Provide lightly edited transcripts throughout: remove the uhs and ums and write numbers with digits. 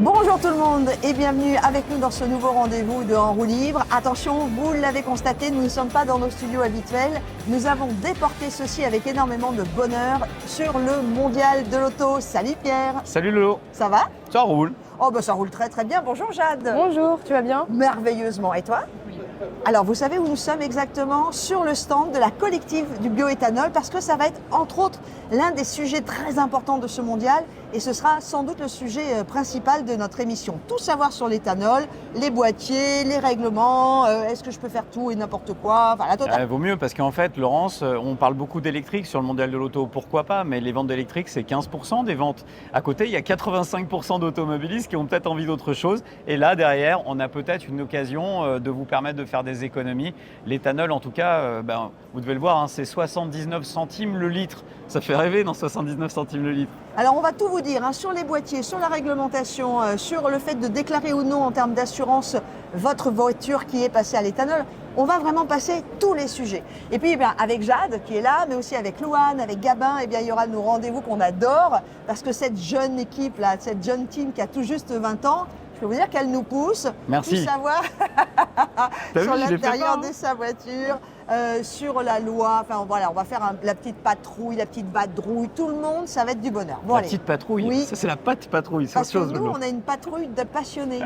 Bonjour tout le monde et bienvenue avec nous dans ce nouveau rendez-vous de En roue libre. Attention, vous l'avez constaté, nous ne sommes pas dans nos studios habituels. Nous avons déporté ceci avec énormément de bonheur sur le mondial de l'auto. Salut Pierre. Salut Lolo. Ça va? Ça roule. Oh bah ça roule très très bien. Bonjour Jade. Bonjour, tu vas bien? Merveilleusement. Et toi? Oui. Alors vous savez où nous sommes exactement? Sur le stand de la collective du bioéthanol parce que ça va être entre autres l'un des sujets très importants de ce mondial et ce sera sans doute le sujet principal de notre émission. Tout savoir sur l'éthanol, les boîtiers, les règlements, est-ce que je peux faire tout et n'importe quoi, enfin la totale. Vaut mieux parce qu'en fait, Laurence, on parle beaucoup d'électrique sur le mondial de l'auto, pourquoi pas, mais les ventes d'électrique, c'est 15% des ventes. À côté, il y a 85% d'automobilistes qui ont peut-être envie d'autre chose. Et là, derrière, on a peut-être une occasion de vous permettre de faire des économies. L'éthanol, en tout cas, vous devez le voir, hein, c'est 79 centimes le litre. Ça fait rêver dans 79 centimes le litre. Alors on va tout vous dire hein, sur les boîtiers, sur la réglementation, sur le fait de déclarer ou non en termes d'assurance votre voiture qui est passée à l'éthanol. On va vraiment passer tous les sujets. Et puis avec Jade qui est là, mais aussi avec Louane, avec Gabin, il y aura nos rendez-vous qu'on adore parce que cette jeune équipe, là, cette jeune team qui a tout juste 20 ans, je peux vous dire qu'elle nous pousse. Merci. Tout savoir sur l'intérieur de sa voiture. Sur la loi, enfin voilà, on va faire la petite patrouille, la petite vadrouille, tout le monde, ça va être du bonheur. Bon, la allez. petite patrouille, oui. Ça c'est la patte patrouille, c'est Parce autre chose. que nous, on a une patrouille de passionnés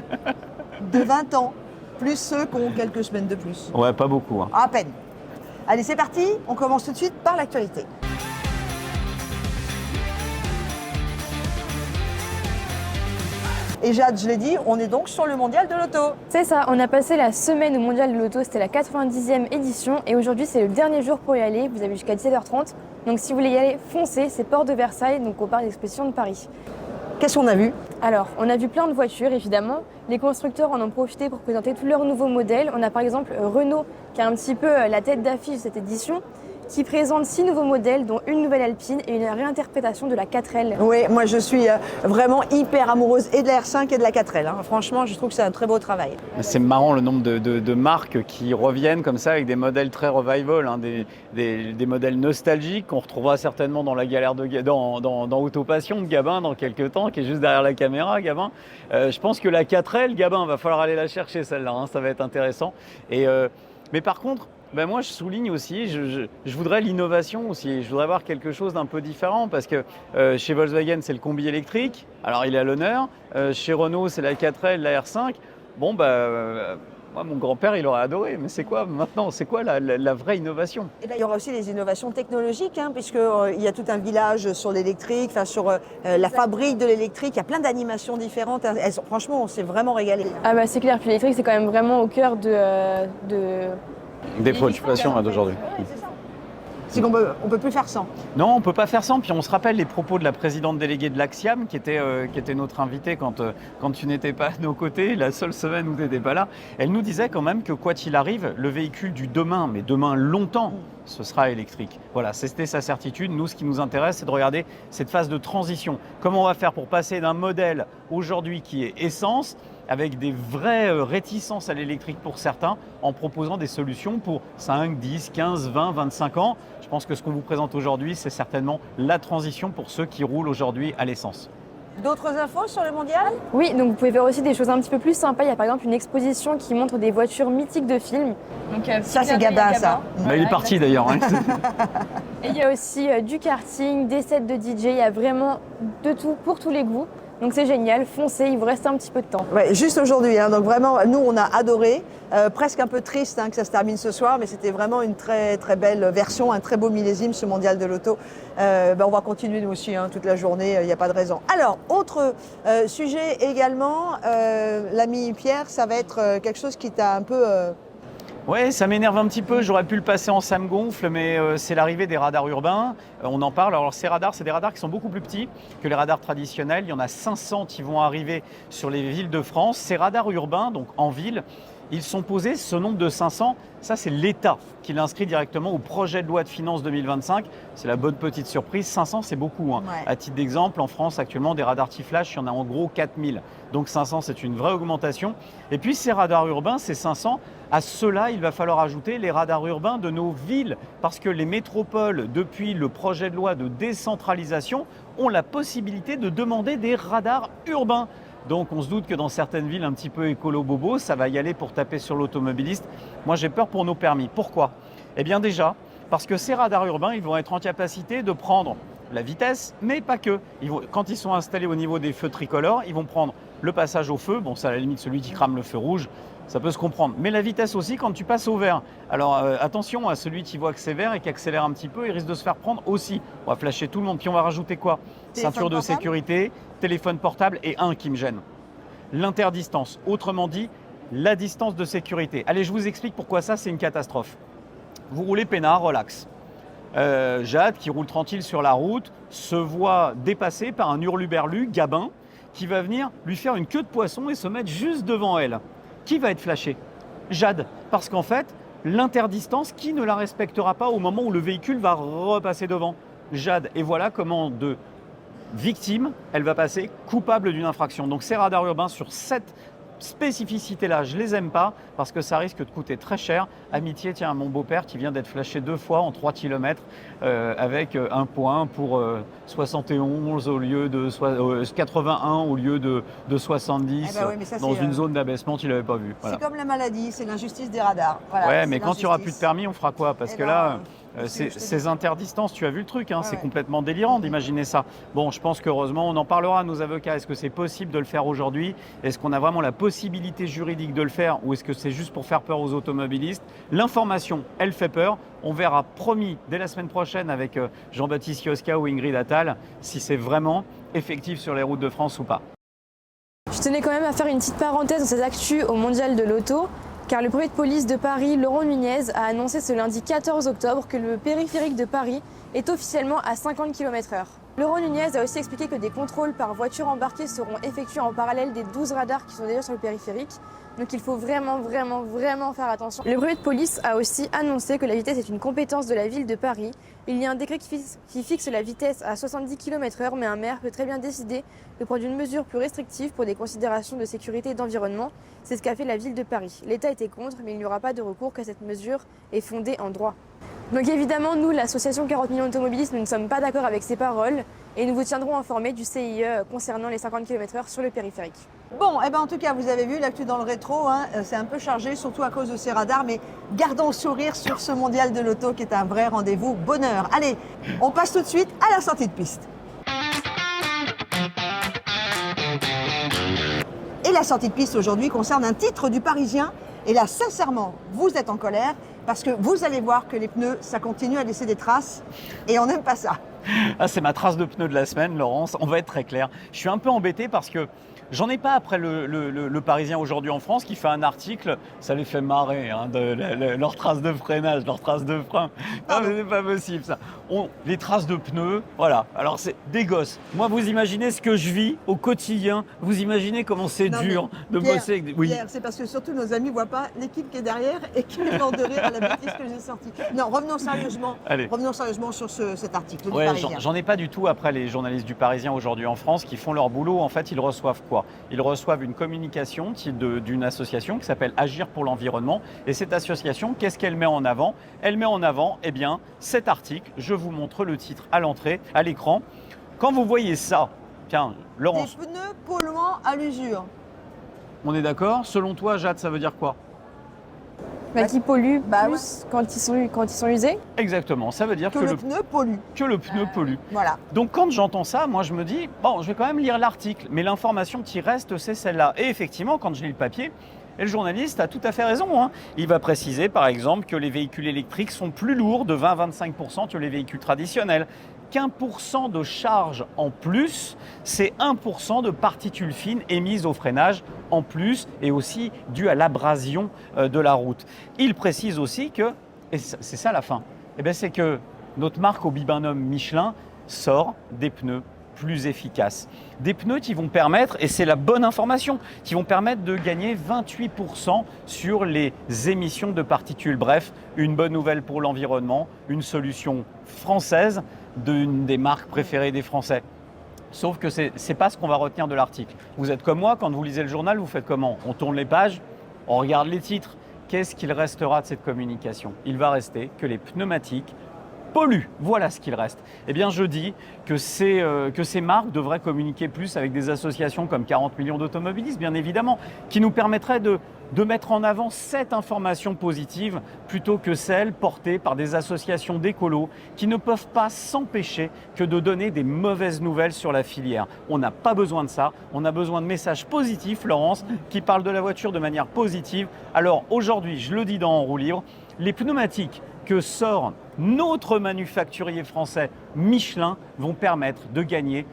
de 20 ans, plus ceux qui ont quelques semaines de plus. Ouais, pas beaucoup. Hein. À peine. Allez, c'est parti, on commence tout de suite par l'actualité. Et Jade, je l'ai dit, on est donc sur le mondial de l'auto. C'est ça, on a passé la semaine au mondial de l'auto, c'était la 90e édition et aujourd'hui c'est le dernier jour pour y aller, vous avez jusqu'à 17h30. Donc si vous voulez y aller, foncez, c'est Porte de Versailles, donc au parc d'exposition de Paris. Qu'est-ce qu'on a vu? Alors, on a vu plein de voitures évidemment, les constructeurs en ont profité pour présenter tous leurs nouveaux modèles. On a par exemple Renault qui a un petit peu la tête d'affiche de cette édition, qui présente 6 nouveaux modèles, dont une nouvelle Alpine et une réinterprétation de la 4L. Oui, moi je suis vraiment hyper amoureuse et de la R5 et de la 4L. Hein. Franchement, je trouve que c'est un très beau travail. C'est marrant le nombre de marques qui reviennent comme ça avec des modèles très revival, hein, des modèles nostalgiques qu'on retrouvera certainement dans la galère dans Autopassion de Gabin dans quelques temps, qui est juste derrière la caméra, Gabin. Je pense que la 4L, Gabin, va falloir aller la chercher celle-là, hein, ça va être intéressant. Mais par contre, moi, je souligne aussi, je voudrais l'innovation aussi. Je voudrais avoir quelque chose d'un peu différent parce que chez Volkswagen, c'est le combi électrique. Alors, il est à l'honneur. Chez Renault, c'est la 4L, la R5. Bon, moi, mon grand-père, il aurait adoré. Mais c'est quoi maintenant? C'est quoi la vraie innovation? Et là, il y aura aussi les innovations technologiques, hein, puisqu'il y a tout un village sur l'électrique, sur la fabrique de l'électrique. Il y a plein d'animations différentes. Franchement, on s'est vraiment régalé. Ah c'est clair. Puis l'électrique, c'est quand même vraiment au cœur des préoccupations d'aujourd'hui. Ouais, c'est ça. C'est qu'on peut plus faire sans. Non, on ne peut pas faire sans. Puis on se rappelle les propos de la présidente déléguée de l'Axiam, qui était notre invitée quand tu n'étais pas à nos côtés, la seule semaine où tu n'étais pas là. Elle nous disait quand même que quoi qu'il arrive, le véhicule du demain, mais demain longtemps, ce sera électrique. Voilà, c'était sa certitude. Nous, ce qui nous intéresse, c'est de regarder cette phase de transition. Comment on va faire pour passer d'un modèle aujourd'hui qui est essence, avec des vraies réticences à l'électrique pour certains, en proposant des solutions pour 5, 10, 15, 20, 25 ans. Je pense que ce qu'on vous présente aujourd'hui, c'est certainement la transition pour ceux qui roulent aujourd'hui à l'essence. D'autres infos sur le mondial? Oui, donc vous pouvez faire aussi des choses un petit peu plus sympas. Il y a par exemple une exposition qui montre des voitures mythiques de films. Donc, ça, c'est Gabin, ça. Il est parti d'ailleurs. Hein. Et il y a aussi du karting, des sets de DJ, il y a vraiment de tout pour tous les goûts. Donc c'est génial, foncez, il vous reste un petit peu de temps. Ouais, juste aujourd'hui, hein, donc vraiment, nous on a adoré, presque un peu triste que ça se termine ce soir, mais c'était vraiment une très très belle version, un très beau millésime ce mondial de l'auto. On va continuer nous aussi toute la journée, il n'y a pas de raison. Alors, autre sujet également, l'ami Pierre, ça va être quelque chose qui t'a un peu... Ouais, ça m'énerve un petit peu, j'aurais pu le passer en ça me gonfle, mais c'est l'arrivée des radars urbains. On en parle, alors ces radars, c'est des radars qui sont beaucoup plus petits que les radars traditionnels. Il y en a 500 qui vont arriver sur les villes de France. Ces radars urbains, donc en ville, ils sont posés, ce nombre de 500, ça c'est l'État qui l'inscrit directement au projet de loi de finances 2025. C'est la bonne petite surprise, 500 c'est beaucoup. Hein. Ouais. À titre d'exemple, en France actuellement, des radars T-Flash, il y en a en gros 4000. Donc 500 c'est une vraie augmentation. Et puis ces radars urbains, ces 500, à cela il va falloir ajouter les radars urbains de nos villes. Parce que les métropoles, depuis le projet de loi de décentralisation, ont la possibilité de demander des radars urbains. Donc on se doute que dans certaines villes un petit peu écolo-bobo, ça va y aller pour taper sur l'automobiliste. Moi j'ai peur pour nos permis. Pourquoi? Eh bien déjà, parce que ces radars urbains, ils vont être en capacité de prendre la vitesse, mais pas que. Quand ils sont installés au niveau des feux tricolores, ils vont prendre le passage au feu. Bon, c'est à la limite celui qui crame le feu rouge, ça peut se comprendre. Mais la vitesse aussi quand tu passes au vert. Alors attention à celui qui voit que c'est vert et qui accélère un petit peu, il risque de se faire prendre aussi. On va flasher tout le monde. Puis on va rajouter quoi? Ceinture de sécurité, téléphone portable et un qui me gêne. L'interdistance. Autrement dit, la distance de sécurité. Allez, je vous explique pourquoi ça, c'est une catastrophe. Vous roulez peinard, relax. Jade, qui roule tranquille sur la route, se voit dépassée par un hurluberlu, Gabin, qui va venir lui faire une queue de poisson et se mettre juste devant elle. Qui va être flashé? Jade. Parce qu'en fait, l'interdistance, qui ne la respectera pas au moment où le véhicule va repasser devant? Jade. Et voilà comment de victime, elle va passer coupable d'une infraction. Donc ces radars urbains sur cette spécificité-là, je les aime pas parce que ça risque de coûter très cher. Amitié, tiens, à mon beau-père qui vient d'être flashé 2 fois en 3 km avec un point pour 71 au lieu de 81 au lieu de 70 oui, mais ça, dans une zone d'abaissement qu'il n'avait pas vue. Voilà. C'est comme la maladie, c'est l'injustice des radars. Voilà, ouais, mais quand il n'y aura plus de permis, on fera quoi? Parce que là, ces interdistances, tu as vu le truc, hein, c'est complètement délirant d'imaginer ça. Bon, je pense qu'heureusement, on en parlera à nos avocats. Est-ce que c'est possible de le faire aujourd'hui? Est-ce qu'on a vraiment la possibilité juridique de le faire ou est-ce que c'est juste pour faire peur aux automobilistes? L'information, elle fait peur. On verra, promis, dès la semaine prochaine avec Jean-Baptiste Kioska ou Ingrid Attal, si c'est vraiment effectif sur les routes de France ou pas. Je tenais quand même à faire une petite parenthèse dans ces actus au Mondial de l'Auto, car le préfet de police de Paris, Laurent Nunez, a annoncé ce lundi 14 octobre que le périphérique de Paris est officiellement à 50 km/h. Laurent Nunez a aussi expliqué que des contrôles par voiture embarquée seront effectués en parallèle des 12 radars qui sont déjà sur le périphérique. Donc il faut vraiment faire attention. Le préfet de police a aussi annoncé que la vitesse est une compétence de la ville de Paris. Il y a un décret qui fixe la vitesse à 70 km/h, mais un maire peut très bien décider de prendre une mesure plus restrictive pour des considérations de sécurité et d'environnement. C'est ce qu'a fait la ville de Paris. L'État était contre, mais il n'y aura pas de recours car cette mesure est fondée en droit. Donc évidemment, nous, l'association 40 millions d'automobilistes, nous ne sommes pas d'accord avec ces paroles et nous vous tiendrons informés du CIE concernant les 50 km/h sur le périphérique. Bon, eh ben en tout cas, vous avez vu l'actu dans le rétro, hein, c'est un peu chargé, surtout à cause de ces radars, mais gardons le sourire sur ce mondial de l'auto qui est un vrai rendez-vous bonheur. Allez, on passe tout de suite à la sortie de piste. Et la sortie de piste aujourd'hui concerne un titre du Parisien. Et là, sincèrement, vous êtes en colère parce que vous allez voir que les pneus, ça continue à laisser des traces et on n'aime pas ça. Ah, c'est ma trace de pneu de la semaine, Laurence. On va être très clair. Je suis un peu embêté parce que j'en ai pas après le Parisien aujourd'hui en France qui fait un article, ça les fait marrer, hein, leurs traces de freinage, leurs traces de frein. Non, mais c'est pas possible ça. Les traces de pneus, voilà. Alors c'est des gosses. Moi, vous imaginez ce que je vis au quotidien. Vous imaginez comment c'est dur de bosser avec des... Oui. Pierre, c'est parce que surtout nos amis ne voient pas l'équipe qui est derrière et qui est mort de rire à la bêtise que j'ai sortie. Non, revenons sérieusement. Allez. Revenons sérieusement sur cet article du Ouais, Parisien. j'en ai pas du tout après les journalistes du Parisien aujourd'hui en France qui font leur boulot. En fait, ils reçoivent quoi? Ils reçoivent une communication d'une association qui s'appelle Agir pour l'environnement. Et cette association, qu'est-ce qu'elle met en avant? Elle met en avant, eh bien, cet article. Je vous montre le titre à l'entrée, à l'écran. Quand vous voyez ça, tiens, Laurence. Des pneus polluants à l'usure. On est d'accord? Selon toi, Jade, ça veut dire quoi? Qui polluent plus quand ils sont usés. Exactement, ça veut dire que le pneu pollue. Que le pneu pollue. Voilà. Donc quand j'entends ça, moi je me dis, bon, je vais quand même lire l'article, mais l'information qui reste, c'est celle-là. Et effectivement, quand je lis le papier, et le journaliste a tout à fait raison, hein. Il va préciser par exemple que les véhicules électriques sont plus lourds de 20 à 25% que les véhicules traditionnels. Qu'1% de charge en plus, c'est 1% de particules fines émises au freinage en plus et aussi dû à l'abrasion de la route. Il précise aussi que, et c'est ça la fin, c'est que notre marque au Bibinum Michelin sort des pneus plus efficaces. Des pneus qui vont permettre, et c'est la bonne information, qui vont permettre de gagner 28% sur les émissions de particules. Bref, une bonne nouvelle pour l'environnement, une solution française d'une des marques préférées des Français. Sauf que ce n'est pas ce qu'on va retenir de l'article. Vous êtes comme moi, quand vous lisez le journal, vous faites comment? On tourne les pages, on regarde les titres. Qu'est-ce qu'il restera de cette communication? Il va rester que les pneumatiques polluent. Voilà ce qu'il reste. Eh bien, je dis que ces marques devraient communiquer plus avec des associations comme 40 millions d'automobilistes, bien évidemment, qui nous permettraient de mettre en avant cette information positive plutôt que celle portée par des associations d'écolos qui ne peuvent pas s'empêcher que de donner des mauvaises nouvelles sur la filière. On n'a pas besoin de ça, on a besoin de messages positifs, Laurence, qui parlent de la voiture de manière positive. Alors aujourd'hui, je le dis dans En roue libre, les pneumatiques que sort notre manufacturier français Michelin vont permettre de gagner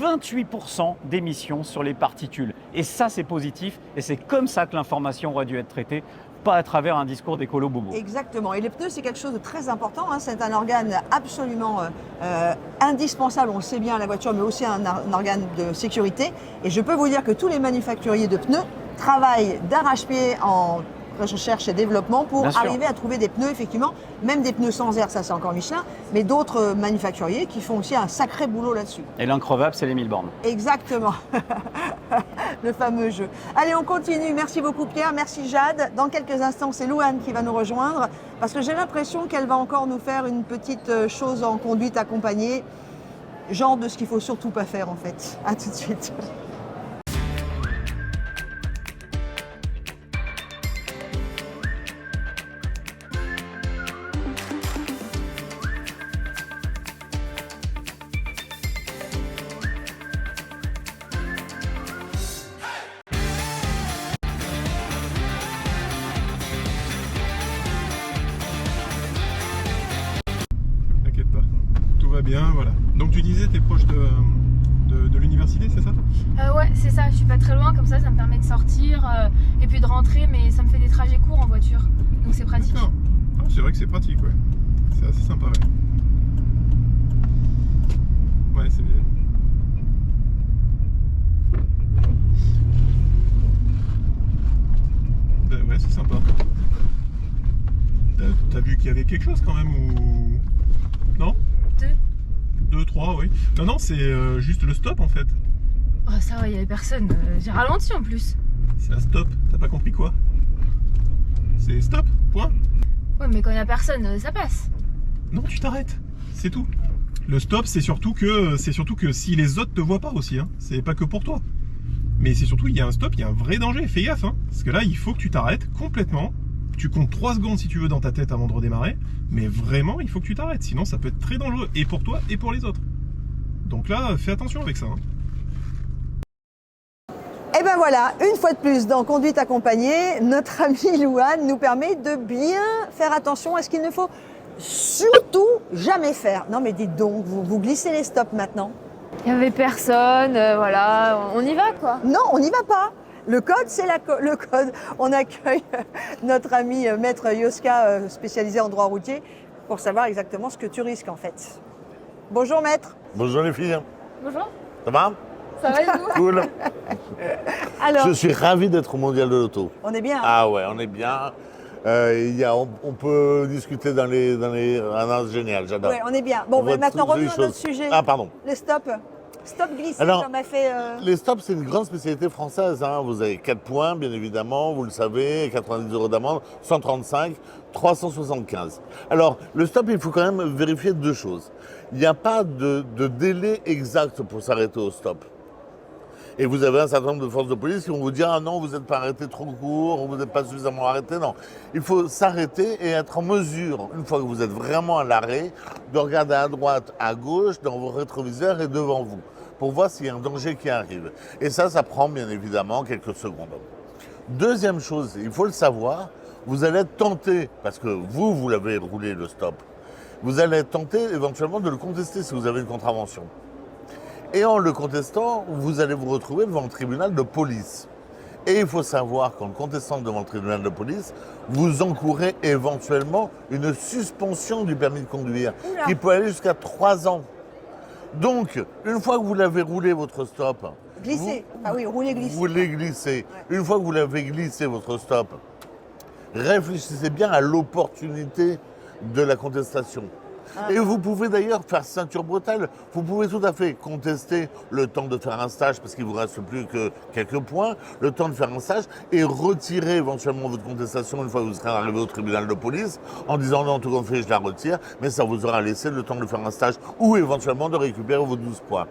28% d'émissions sur les particules. Et ça, c'est positif et c'est comme ça que l'information aurait dû être traitée, pas à travers un discours d'écolo bobo. Exactement. Et les pneus, c'est quelque chose de très important. C'est un organe absolument indispensable, on le sait bien, à la voiture, mais aussi un organe de sécurité. Et je peux vous dire que tous les manufacturiers de pneus travaillent d'arrache-pied en recherche et développement pour arriver à trouver des pneus, effectivement, même des pneus sans air, ça c'est encore Michelin, mais d'autres manufacturiers qui font aussi un sacré boulot là-dessus. Et l'increvable, c'est les 1000 bornes. Exactement, le fameux jeu. Allez, on continue. Merci beaucoup Pierre, merci Jade. Dans quelques instants, c'est Louane qui va nous rejoindre, parce que j'ai l'impression qu'elle va encore nous faire une petite chose en conduite accompagnée, genre de ce qu'il ne faut surtout pas faire en fait. À tout de suite. Bien, voilà. Donc tu disais, tu es proche de l'université, c'est ça? Ouais, c'est ça, je suis pas très loin, comme ça me permet de sortir et puis de rentrer, mais ça me fait des trajets courts en voiture, donc c'est pratique. D'accord. C'est vrai que c'est pratique, ouais. C'est assez sympa, ouais. Ouais, c'est bien. Ben ouais, c'est sympa. T'as vu qu'il y avait quelque chose quand même ou... Non? 2, 3, oui. Non, c'est juste le stop en fait. Oh, ça va, il y avait personne. J'ai ralenti en plus. C'est un stop, t'as pas compris quoi? C'est stop, point. Ouais, mais quand il y a personne, ça passe. Non, tu t'arrêtes, c'est tout. Le stop, c'est surtout que si les autres te voient pas aussi, hein. C'est pas que pour toi. Mais c'est surtout, il y a un stop, il y a un vrai danger, fais gaffe, hein. Parce que là, il faut que tu t'arrêtes complètement. Tu comptes 3 secondes si tu veux dans ta tête avant de redémarrer, mais vraiment il faut que tu t'arrêtes, sinon ça peut être très dangereux, et pour toi et pour les autres. Donc là, fais attention avec ça. Hein. Et ben voilà, une fois de plus, dans Conduite accompagnée, notre amie Louane nous permet de bien faire attention à ce qu'il ne faut surtout jamais faire. Non mais dites donc, vous glissez les stops maintenant. Il n'y avait personne, voilà, on y va quoi. Non, on n'y va pas. Le code, c'est le code. On accueille notre ami maître Yoska, spécialisé en droit routier, pour savoir exactement ce que tu risques en fait. Bonjour maître. Bonjour les filles. Bonjour. Ça va? Ça va et vous? Cool. Alors, Je suis ravi d'être au Mondial de l'Auto. on est bien. Hein? Ah ouais, on est bien. On peut discuter dans les... Ah non, c'est génial, j'adore. Oui, on est bien. Bon, On voit maintenant toutes les revenons à notre choses. sujet. Ah pardon. Les stops. Stop glissé, Alors, on a fait... Les stops, c'est une grande spécialité française. Hein. Vous avez 4 points, bien évidemment, vous le savez, 90 € d'amende, 135, 375. Alors, le stop, il faut quand même vérifier 2 choses. Il n'y a pas de délai exact pour s'arrêter au stop. Et vous avez un certain nombre de forces de police qui vont vous dire « Ah non, vous n'êtes pas arrêté trop court, vous n'êtes pas suffisamment arrêté. » Non, il faut s'arrêter et être en mesure, une fois que vous êtes vraiment à l'arrêt, de regarder à droite, à gauche, dans vos rétroviseurs et devant vous, pour voir s'il y a un danger qui arrive. Et ça prend bien évidemment quelques secondes. Deuxième chose, il faut le savoir, vous allez être tenté, parce que vous l'avez roulé le stop, vous allez être tenté éventuellement de le contester si vous avez une contravention. Et en le contestant, vous allez vous retrouver devant le tribunal de police. Et il faut savoir qu'en le contestant devant le tribunal de police, vous encourez éventuellement une suspension du permis de conduire, qui peut aller jusqu'à 3 ans. Donc, une fois que vous l'avez roulé votre stop... Glisser. Ah oui, rouler, glisser. Rouler, glisser. Ouais. Une fois que vous l'avez glissé votre stop, réfléchissez bien à l'opportunité de la contestation. Et vous pouvez d'ailleurs faire ceinture bretelle. Vous pouvez tout à fait contester le temps de faire un stage parce qu'il vous reste plus que quelques points, le temps de faire un stage et retirer éventuellement votre contestation une fois que vous serez arrivé au tribunal de police en disant non, tout compte fait, je la retire, mais ça vous aura laissé le temps de faire un stage ou éventuellement de récupérer vos 12 points.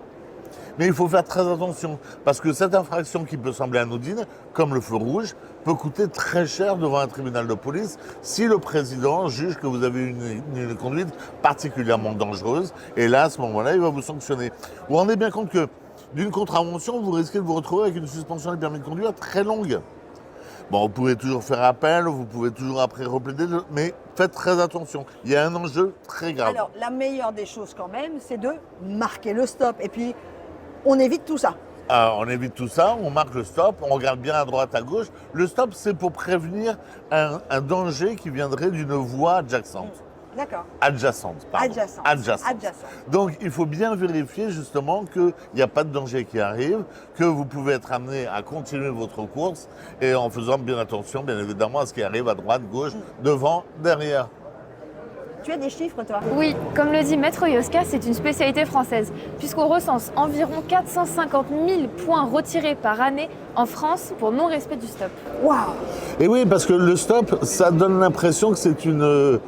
Mais il faut faire très attention, parce que cette infraction qui peut sembler anodine, comme le feu rouge, peut coûter très cher devant un tribunal de police si le président juge que vous avez une conduite particulièrement dangereuse. Et là, à ce moment-là, il va vous sanctionner. Vous vous rendez bien compte que d'une contravention, vous risquez de vous retrouver avec une suspension du permis de conduire très longue. Bon, vous pouvez toujours faire appel, vous pouvez toujours après replaider, mais faites très attention. Il y a un enjeu très grave. Alors, la meilleure des choses quand même, c'est de marquer le stop. Et puis, on évite tout ça. On évite tout ça, on marque le stop, on regarde bien à droite, à gauche. Le stop, c'est pour prévenir un danger qui viendrait d'une voie adjacente. D'accord. Adjacente, pardon. Adjacente. Donc, il faut bien vérifier justement qu'il n'y a pas de danger qui arrive, que vous pouvez être amené à continuer votre course et en faisant bien attention, bien évidemment, à ce qui arrive à droite, gauche, devant, derrière. Tu as des chiffres, toi? Oui, comme le dit Maître Yoska, c'est une spécialité française, puisqu'on recense environ 450 000 points retirés par année en France pour non-respect du stop. Waouh! Et oui, parce que le stop, ça donne l'impression que c'est une...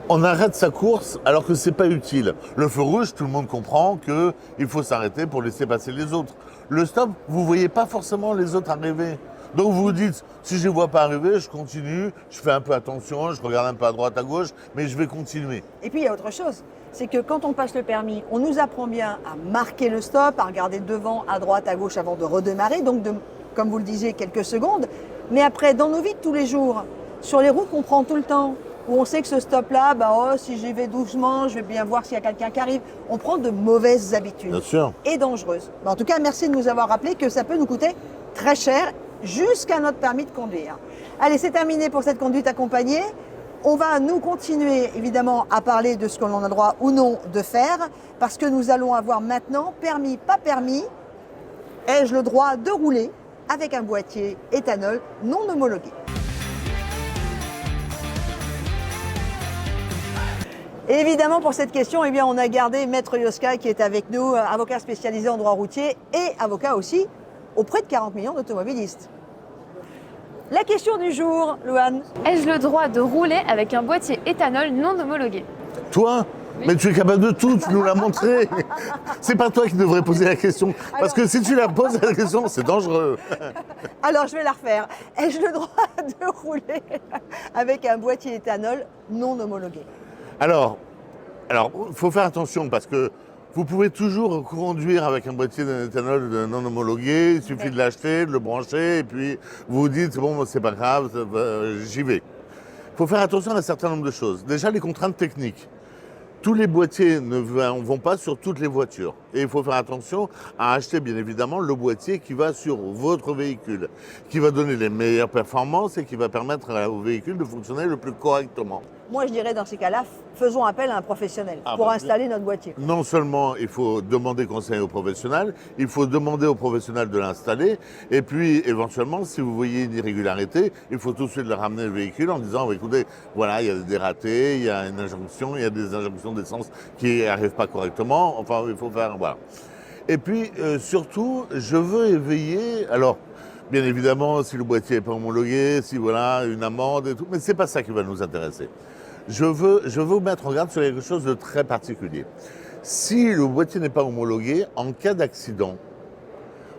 On arrête sa course alors que c'est pas utile. Le feu rouge, tout le monde comprend qu'il faut s'arrêter pour laisser passer les autres. Le stop, vous voyez pas forcément les autres arriver. Donc vous vous dites, si je ne les vois pas arriver, je continue, je fais un peu attention, je regarde un peu à droite, à gauche, mais je vais continuer. Et puis il y a autre chose, c'est que quand on passe le permis, on nous apprend bien à marquer le stop, à regarder devant, à droite, à gauche avant de redémarrer, donc de, comme vous le disiez, quelques secondes. Mais après, dans nos vies de tous les jours, sur les routes qu'on prend tout le temps, où on sait que ce stop-là, si j'y vais doucement, je vais bien voir s'il y a quelqu'un qui arrive, on prend de mauvaises habitudes. Bien sûr. Et dangereuses. En tout cas, merci de nous avoir rappelé que ça peut nous coûter très cher jusqu'à notre permis de conduire. Allez, c'est terminé pour cette conduite accompagnée. On va nous continuer évidemment à parler de ce que l'on a droit ou non de faire, parce que nous allons avoir maintenant, permis, pas permis, ai-je le droit de rouler avec un boîtier éthanol non homologué. Et évidemment, pour cette question, eh bien, on a gardé Maître Yoska qui est avec nous, avocat spécialisé en droit routier et avocat aussi auprès de 40 millions d'automobilistes. La question du jour, Louane. Ai-je le droit de rouler avec un boîtier éthanol non homologué? Toi? Oui. Mais tu es capable de tout, tu nous l'as montré. C'est pas toi qui devrais poser la question. Parce que si tu la poses la question, c'est dangereux. Alors, je vais la refaire. Ai-je le droit de rouler avec un boîtier éthanol non homologué? Alors, il faut faire attention parce que vous pouvez toujours conduire avec un boîtier d'éthanol non homologué. Il suffit de l'acheter, de le brancher et puis vous vous dites, bon, c'est pas grave, j'y vais. Il faut faire attention à un certain nombre de choses. Déjà, les contraintes techniques. Tous les boîtiers ne vont pas sur toutes les voitures. Et il faut faire attention à acheter bien évidemment le boîtier qui va sur votre véhicule, qui va donner les meilleures performances et qui va permettre au véhicule de fonctionner le plus correctement. Moi, je dirais dans ces cas-là, faisons appel à un professionnel pour installer notre boîtier. Non seulement il faut demander conseil au professionnel, il faut demander au professionnel de l'installer. Et puis, éventuellement, si vous voyez une irrégularité, il faut tout de suite le ramener le véhicule en disant, écoutez, voilà, il y a des dératés, il y a une injonction, il y a des injonctions d'essence qui n'arrivent pas correctement. Enfin, il faut faire, voilà. Et puis, surtout, je veux éveiller, alors, bien évidemment, si le boîtier n'est pas homologué, si voilà, une amende et tout, mais c'est pas ça qui va nous intéresser. Je veux vous mettre en garde sur quelque chose de très particulier. Si le boîtier n'est pas homologué, en cas d'accident,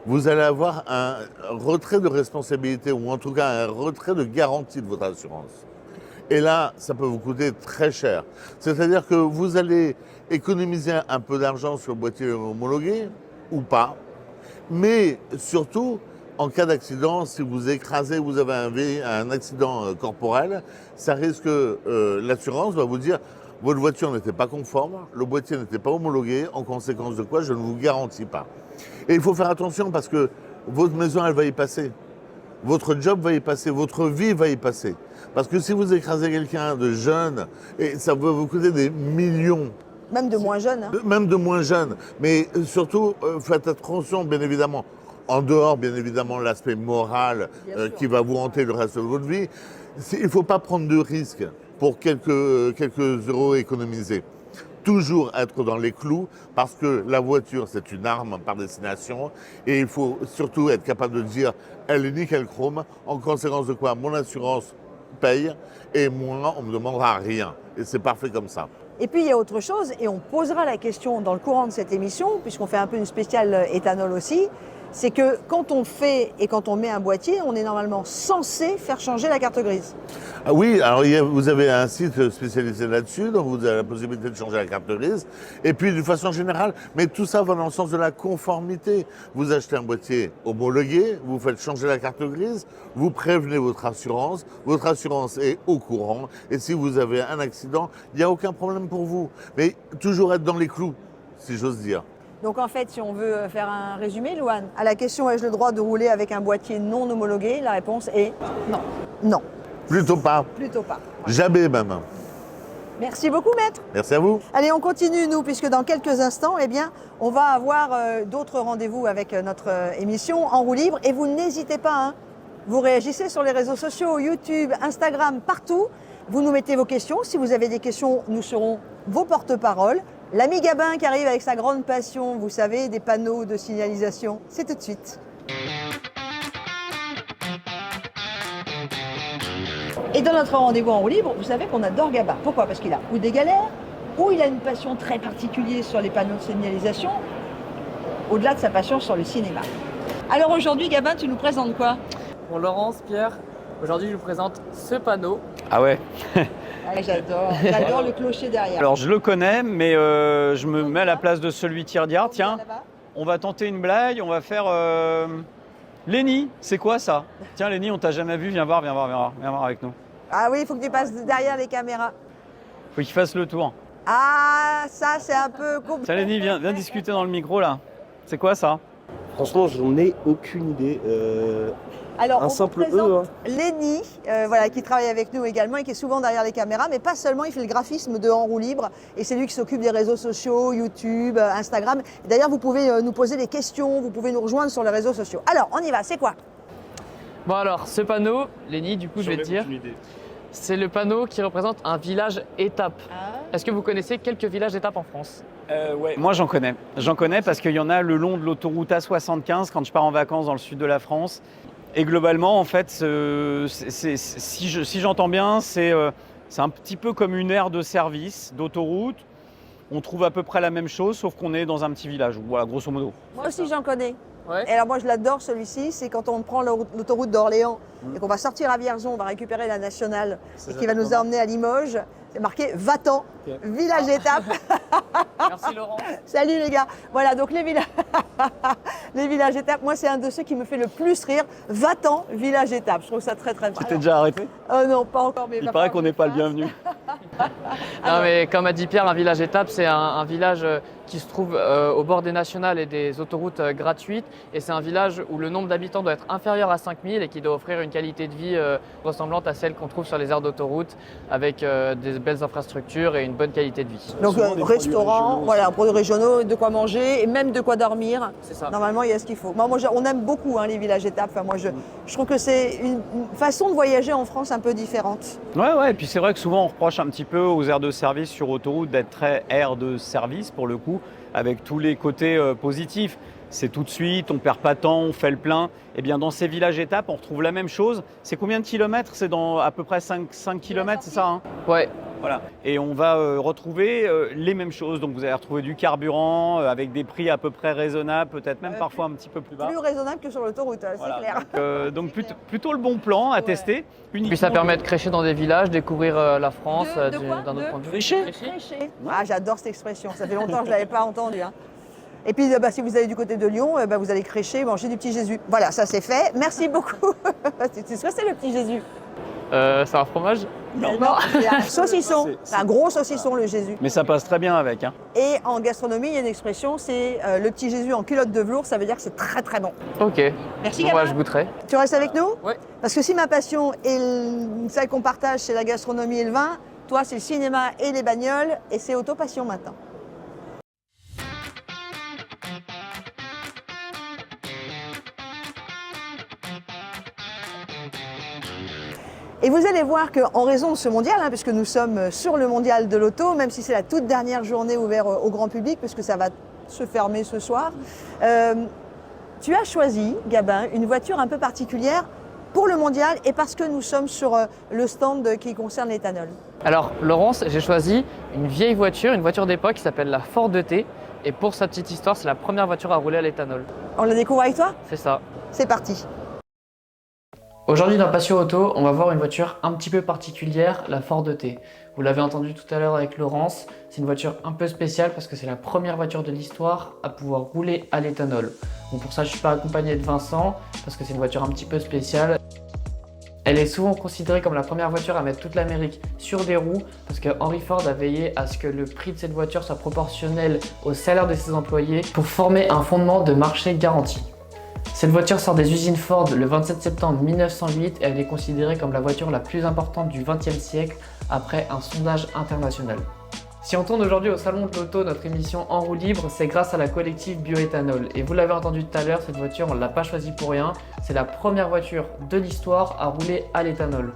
vous allez avoir un retrait de responsabilité ou en tout cas un retrait de garantie de votre assurance. Et là, ça peut vous coûter très cher. C'est-à-dire que vous allez économiser un peu d'argent sur le boîtier homologué ou pas, mais surtout, en cas d'accident, si vous écrasez, vous avez un accident corporel, ça risque, l'assurance va vous dire votre voiture n'était pas conforme, le boîtier n'était pas homologué, en conséquence de quoi je ne vous garantis pas. Et il faut faire attention parce que votre maison, elle va y passer. Votre job va y passer, votre vie va y passer. Parce que si vous écrasez quelqu'un de jeune, et ça va vous coûter des millions. Même de moins jeunes. Hein. Même de moins jeunes. Mais surtout, faites attention, bien évidemment. En dehors, bien évidemment, l'aspect moral qui va vous hanter le reste de votre vie. Il ne faut pas prendre de risques pour quelques euros économisés. toujours être dans les clous parce que la voiture, c'est une arme par destination et il faut surtout être capable de dire elle est nickel chrome, en conséquence de quoi mon assurance paye et moi, on ne me demandera rien. Et c'est parfait comme ça. Et puis il y a autre chose, et on posera la question dans le courant de cette émission, puisqu'on fait un peu une spéciale éthanol aussi, c'est que quand on fait et quand on met un boîtier, on est normalement censé faire changer la carte grise. Ah oui, alors vous avez un site spécialisé là-dessus, donc vous avez la possibilité de changer la carte grise. Et puis de façon générale, mais tout ça va dans le sens de la conformité. Vous achetez un boîtier homologué, vous faites changer la carte grise, vous prévenez votre assurance est au courant. Et si vous avez un accident, il n'y a aucun problème pour vous. Mais toujours être dans les clous, si j'ose dire. Donc en fait, si on veut faire un résumé, Louane, à la question ai-je le droit de rouler avec un boîtier non homologué, la réponse est non. Non, Plutôt pas. plutôt pas. Jamais même. Merci beaucoup, maître. Merci à vous. Allez, on continue, nous, puisque dans quelques instants, eh bien, on va avoir d'autres rendez-vous avec notre émission en roue libre. Et vous n'hésitez pas, hein, vous réagissez sur les réseaux sociaux, YouTube, Instagram, partout. Vous nous mettez vos questions. Si vous avez des questions, nous serons vos porte-parole. L'ami Gabin qui arrive avec sa grande passion, vous savez, des panneaux de signalisation. C'est tout de suite. Et dans notre rendez-vous en roue libre, vous savez qu'on adore Gabin. Pourquoi? Parce qu'il a ou des galères, ou il a une passion très particulière sur les panneaux de signalisation, au-delà de sa passion sur le cinéma. Alors aujourd'hui, Gabin, tu nous présentes quoi? Bon, Laurence, Pierre, aujourd'hui je vous présente ce panneau. Ah ouais. Ah, j'adore le clocher derrière. Alors je le connais, mais je me mets à la place de celui qui regarde. Tiens, on va tenter une blague, on va faire... Lenny, c'est quoi ça? Tiens Lenny, on t'a jamais vu, viens voir avec nous. Ah oui, il faut que tu passes derrière les caméras. Faut qu'il fasse le tour. Ah, ça c'est un peu compliqué. Tiens Lenny, viens discuter dans le micro là. C'est quoi ça? Franchement, j'en ai aucune idée. Alors, un on simple vous présente E, hein. Lenny, voilà, qui travaille avec nous également et qui est souvent derrière les caméras, mais pas seulement, il fait le graphisme de En roue libre et c'est lui qui s'occupe des réseaux sociaux, YouTube, Instagram. D'ailleurs, vous pouvez nous poser des questions, vous pouvez nous rejoindre sur les réseaux sociaux. Alors, on y va, c'est quoi? Bon alors, ce panneau, Lenny, du coup je vais te dire, c'est le panneau qui représente un village étape. Est-ce que vous connaissez quelques villages étapes en France? Ouais. Moi j'en connais. J'en connais parce qu'il y en a le long de l'autoroute A75 quand je pars en vacances dans le sud de la France. Et globalement, en fait, si j'entends bien, c'est un petit peu comme une aire de service d'autoroute. On trouve à peu près la même chose, sauf qu'on est dans un petit village. Voilà, grosso modo. Moi aussi, j'en connais. Ouais. Et alors moi, je l'adore celui-ci, c'est quand on prend l'autoroute d'Orléans et qu'on va sortir à Vierzon, on va récupérer la nationale et qui va nous emmener à Limoges. C'est marqué Va-t'en, village étape. Merci Laurent. Salut les gars. Voilà, donc les villages, les villages étapes, moi c'est un de ceux qui me fait le plus rire. Va-t'en, village étape. Je trouve ça très très bien. Tu t'es déjà arrêté? Non, pas encore. Mais Il paraît qu'on n'est pas le bienvenu. Non mais comme a dit Pierre, un village étape, c'est un village qui se trouve au bord des nationales et des autoroutes gratuites. Et c'est un village où le nombre d'habitants doit être inférieur à 5000 et qui doit offrir une qualité de vie ressemblante à celle qu'on trouve sur les aires d'autoroute avec des belles infrastructures et une bonne qualité de vie. Donc restaurant, voilà, produits régionaux, de quoi manger et même de quoi dormir. C'est ça. Normalement, il y a ce qu'il faut. Moi, on aime beaucoup les villages étapes. Enfin, moi, je trouve que c'est une façon de voyager en France un peu différente. Ouais, et puis c'est vrai que souvent on reproche un petit peu aux aires de service sur autoroute d'être très aires de service pour le coup, avec tous les côtés positifs. C'est tout de suite, on perd pas de temps, on fait le plein. Et bien dans ces villages étapes, on retrouve la même chose. C'est combien de kilomètres? C'est dans à peu près 5 kilomètres, c'est ça hein? Ouais. Voilà. Et on va retrouver les mêmes choses. Donc vous allez retrouver du carburant avec des prix à peu près raisonnables, peut-être même parfois un petit peu plus bas. Plus raisonnable que sur l'autoroute, Voilà. c'est clair. Donc plutôt le bon plan à tester. Puis ça permet de crécher dans des villages, découvrir la France De quoi d'un autre point de vue. Crécher. Crécher. Ah, j'adore cette expression. Ça fait longtemps que je ne l'avais pas entendue. Hein. Et puis, si vous allez du côté de Lyon, vous allez crécher, manger du petit Jésus. Voilà, ça c'est fait. Merci beaucoup. Tu sais ce que c'est le petit Jésus? C'est un fromage? Non, c'est un saucisson. C'est un gros saucisson, le Jésus. Mais ça passe très bien avec. Hein. Et en gastronomie, il y a une expression, c'est le petit Jésus en culotte de velours. Ça veut dire que c'est très très bon. Ok. Merci, Bon, Gabin. je goûterai. Tu restes avec nous? Ouais. Parce que si ma passion et celle qu'on partage, c'est la gastronomie et le vin, toi, c'est le cinéma et les bagnoles, et c'est Autopassion maintenant. Et vous allez voir qu'en raison de ce mondial, puisque nous sommes sur le mondial de l'auto, même si c'est la toute dernière journée ouverte au grand public, puisque ça va se fermer ce soir, tu as choisi, Gabin, une voiture un peu particulière pour le mondial et parce que nous sommes sur le stand qui concerne l'éthanol. Alors Laurence, j'ai choisi une vieille voiture, une voiture d'époque qui s'appelle la Ford E-T. Et pour sa petite histoire, c'est la première voiture à rouler à l'éthanol. On la découvre avec toi? C'est ça. C'est parti. Aujourd'hui dans Passion Auto, on va voir une voiture un petit peu particulière, la Ford E-T. Vous l'avez entendu tout à l'heure avec Laurence, c'est une voiture un peu spéciale parce que c'est la première voiture de l'histoire à pouvoir rouler à l'éthanol. Donc pour ça, je ne suis pas accompagné de Vincent parce que c'est une voiture un petit peu spéciale. Elle est souvent considérée comme la première voiture à mettre toute l'Amérique sur des roues parce que Henry Ford a veillé à ce que le prix de cette voiture soit proportionnel au salaire de ses employés pour former un fondement de marché garanti. Cette voiture sort des usines Ford le 27 septembre 1908 et elle est considérée comme la voiture la plus importante du XXe siècle après un sondage international. Si on tourne aujourd'hui au Salon de l'Auto, notre émission En roue libre, c'est grâce à la collective bioéthanol. Et vous l'avez entendu tout à l'heure, cette voiture, on ne l'a pas choisie pour rien. C'est la première voiture de l'histoire à rouler à l'éthanol.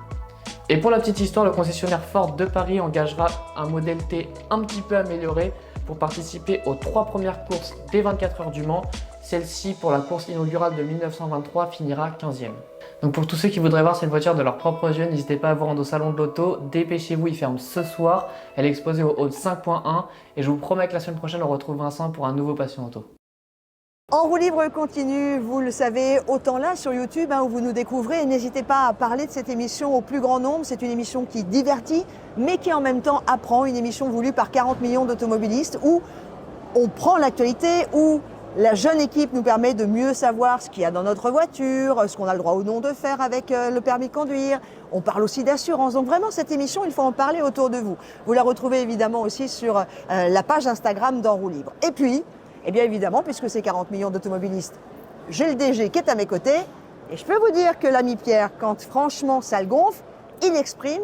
Et pour la petite histoire, le concessionnaire Ford de Paris engagera un modèle T un petit peu amélioré pour participer aux 3 premières courses des 24 heures du Mans. Celle-ci, pour la course inaugurale de 1923, finira 15e. Donc pour tous ceux qui voudraient voir cette voiture de leurs propres yeux, n'hésitez pas à vous rendre au Salon de l'Auto. Dépêchez-vous, il ferme ce soir. Elle est exposée au hall 5.1 et je vous promets que la semaine prochaine, on retrouve Vincent pour un nouveau Passion Auto. En roue libre continue, vous le savez, autant là sur YouTube où vous nous découvrez. N'hésitez pas à parler de cette émission au plus grand nombre. C'est une émission qui divertit, mais qui en même temps apprend. Une émission voulue par 40 millions d'automobilistes où on prend l'actualité, où la jeune équipe nous permet de mieux savoir ce qu'il y a dans notre voiture, ce qu'on a le droit ou non de faire avec le permis de conduire. On parle aussi d'assurance. Donc vraiment, cette émission, il faut en parler autour de vous. Vous la retrouvez évidemment aussi sur la page Instagram d'En roue libre. Et puis, eh bien évidemment, puisque c'est 40 millions d'automobilistes, j'ai le DG qui est à mes côtés. Et je peux vous dire que l'ami Pierre, quand franchement ça le gonfle, il exprime.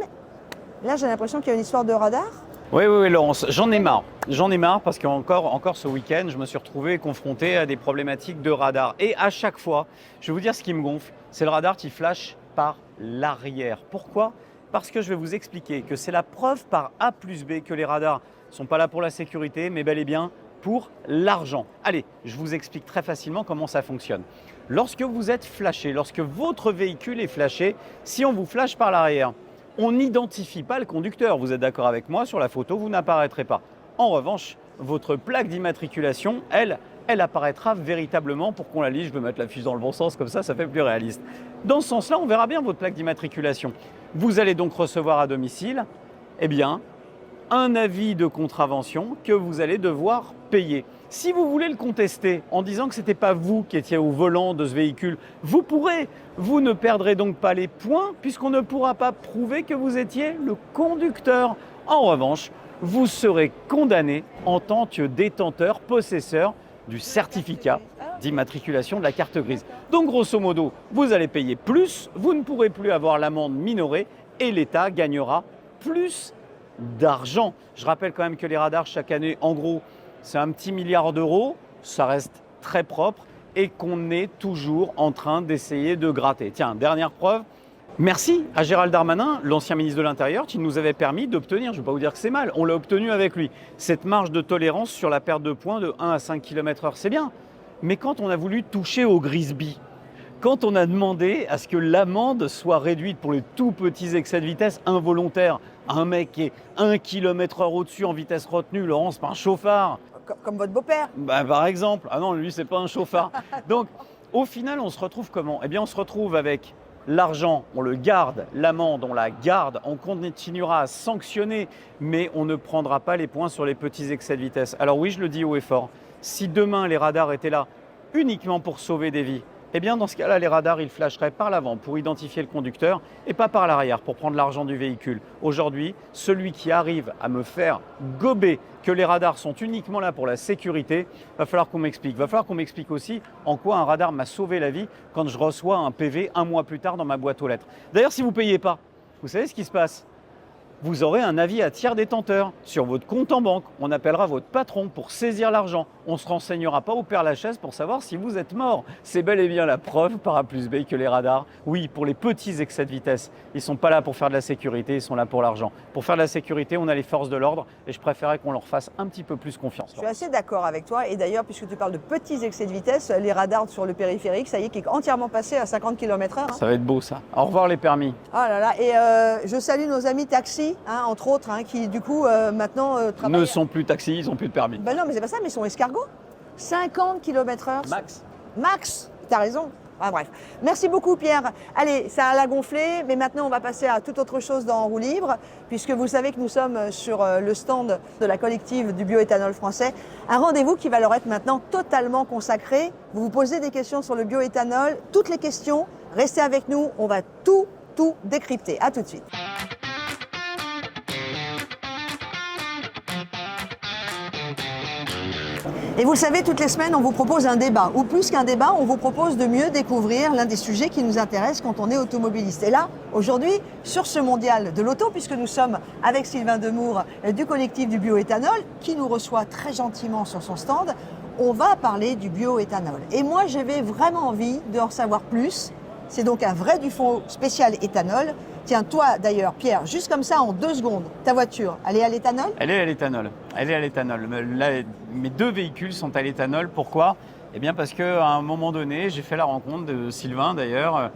Là, j'ai l'impression qu'il y a une histoire de radar. Oui, Laurence, j'en ai marre. J'en ai marre parce qu'encore ce week-end, je me suis retrouvé confronté à des problématiques de radar. Et à chaque fois, je vais vous dire ce qui me gonfle, c'est le radar qui flash par l'arrière. Pourquoi? Parce que je vais vous expliquer que c'est la preuve par A plus B que les radars ne sont pas là pour la sécurité, mais bel et bien pour l'argent. Allez, je vous explique très facilement comment ça fonctionne. Lorsque vous êtes flashé, lorsque votre véhicule est flashé, si on vous flash par l'arrière, on n'identifie pas le conducteur. Vous êtes d'accord avec moi, sur la photo, vous n'apparaîtrez pas. En revanche, votre plaque d'immatriculation, elle apparaîtra véritablement pour qu'on la lise. Je vais mettre la fiche dans le bon sens, comme ça fait plus réaliste. Dans ce sens-là, on verra bien votre plaque d'immatriculation. Vous allez donc recevoir à domicile, un avis de contravention que vous allez devoir payer. Si vous voulez le contester en disant que ce n'était pas vous qui étiez au volant de ce véhicule, vous pourrez. Vous ne perdrez donc pas les points puisqu'on ne pourra pas prouver que vous étiez le conducteur. En revanche, vous serez condamné en tant que détenteur, possesseur du certificat d'immatriculation de la carte grise. Donc grosso modo, vous allez payer plus, vous ne pourrez plus avoir l'amende minorée et l'État gagnera plus d'argent. Je rappelle quand même que les radars chaque année, en gros, c'est un petit milliard d'euros, ça reste très propre et qu'on est toujours en train d'essayer de gratter. Tiens, dernière preuve, merci à Gérald Darmanin, l'ancien ministre de l'Intérieur, qui nous avait permis d'obtenir, je ne vais pas vous dire que c'est mal, on l'a obtenu avec lui, cette marge de tolérance sur la perte de points de 1 à 5 km/h, c'est bien. Mais quand on a voulu toucher au Grisby, quand on a demandé à ce que l'amende soit réduite pour les tout petits excès de vitesse involontaires, un mec qui est 1 km/h au-dessus en vitesse retenue, Laurent, c'est pas un chauffard. Comme votre beau-père. Par exemple. Ah non, lui, c'est pas un chauffard. Donc, au final, on se retrouve comment? Eh bien, on se retrouve avec l'argent, on le garde, l'amende, on la garde, on continuera à sanctionner, mais on ne prendra pas les points sur les petits excès de vitesse. Alors oui, je le dis haut et fort, si demain les radars étaient là uniquement pour sauver des vies, eh bien dans ce cas-là, les radars, ils flasheraient par l'avant pour identifier le conducteur et pas par l'arrière pour prendre l'argent du véhicule. Aujourd'hui, celui qui arrive à me faire gober que les radars sont uniquement là pour la sécurité, va falloir qu'on m'explique. Va falloir qu'on m'explique aussi en quoi un radar m'a sauvé la vie quand je reçois un PV un mois plus tard dans ma boîte aux lettres. D'ailleurs, si vous ne payez pas, vous savez ce qui se passe? vous aurez un avis à tiers détenteur sur votre compte en banque. On appellera votre patron pour saisir l'argent. On ne se renseignera pas au Père-Lachaise pour savoir si vous êtes mort. C'est bel et bien la preuve par A plus B que les radars, oui, pour les petits excès de vitesse, ils ne sont pas là pour faire de la sécurité, ils sont là pour l'argent. Pour faire de la sécurité, on a les forces de l'ordre et je préférais qu'on leur fasse un petit peu plus confiance. Je suis assez d'accord avec toi. Et d'ailleurs, puisque tu parles de petits excès de vitesse, les radars sur le périphérique, ça y est, qui est entièrement passé à 50 km/h. Hein. Ça va être beau ça. Au revoir les permis. Oh là là. Et je salue nos amis taxis, hein, entre autres, hein, qui du coup maintenant travaillent. Ne sont plus taxis, ils n'ont plus de permis. Ben non, mais c'est pas ça, mais ils sont escargots. 50 km/h. Max. Max, t'as raison. Ah, bref. Merci beaucoup Pierre. Allez, ça l'a gonflé, mais maintenant on va passer à toute autre chose dans En roue libre, puisque vous savez que nous sommes sur le stand de la collective du bioéthanol français. Un rendez-vous qui va leur être maintenant totalement consacré. Vous vous posez des questions sur le bioéthanol, toutes les questions, restez avec nous, on va tout décrypter. À tout de suite. Et vous le savez, toutes les semaines, on vous propose un débat. Ou plus qu'un débat, on vous propose de mieux découvrir l'un des sujets qui nous intéresse quand on est automobiliste. Et là, aujourd'hui, sur ce mondial de l'auto, puisque nous sommes avec Sylvain Demour du collectif du bioéthanol, qui nous reçoit très gentiment sur son stand, on va parler du bioéthanol. Et moi, j'avais vraiment envie d'en savoir plus. C'est donc un vrai du fond spécial éthanol. Tiens, toi d'ailleurs, Pierre, juste comme ça, en 2 secondes, ta voiture, elle est à l'éthanol ? Elle est à l'éthanol. Elle est à l'éthanol. Là, mes 2 véhicules sont à l'éthanol. Pourquoi ? Eh bien parce qu'à un moment donné, j'ai fait la rencontre de Sylvain d'ailleurs.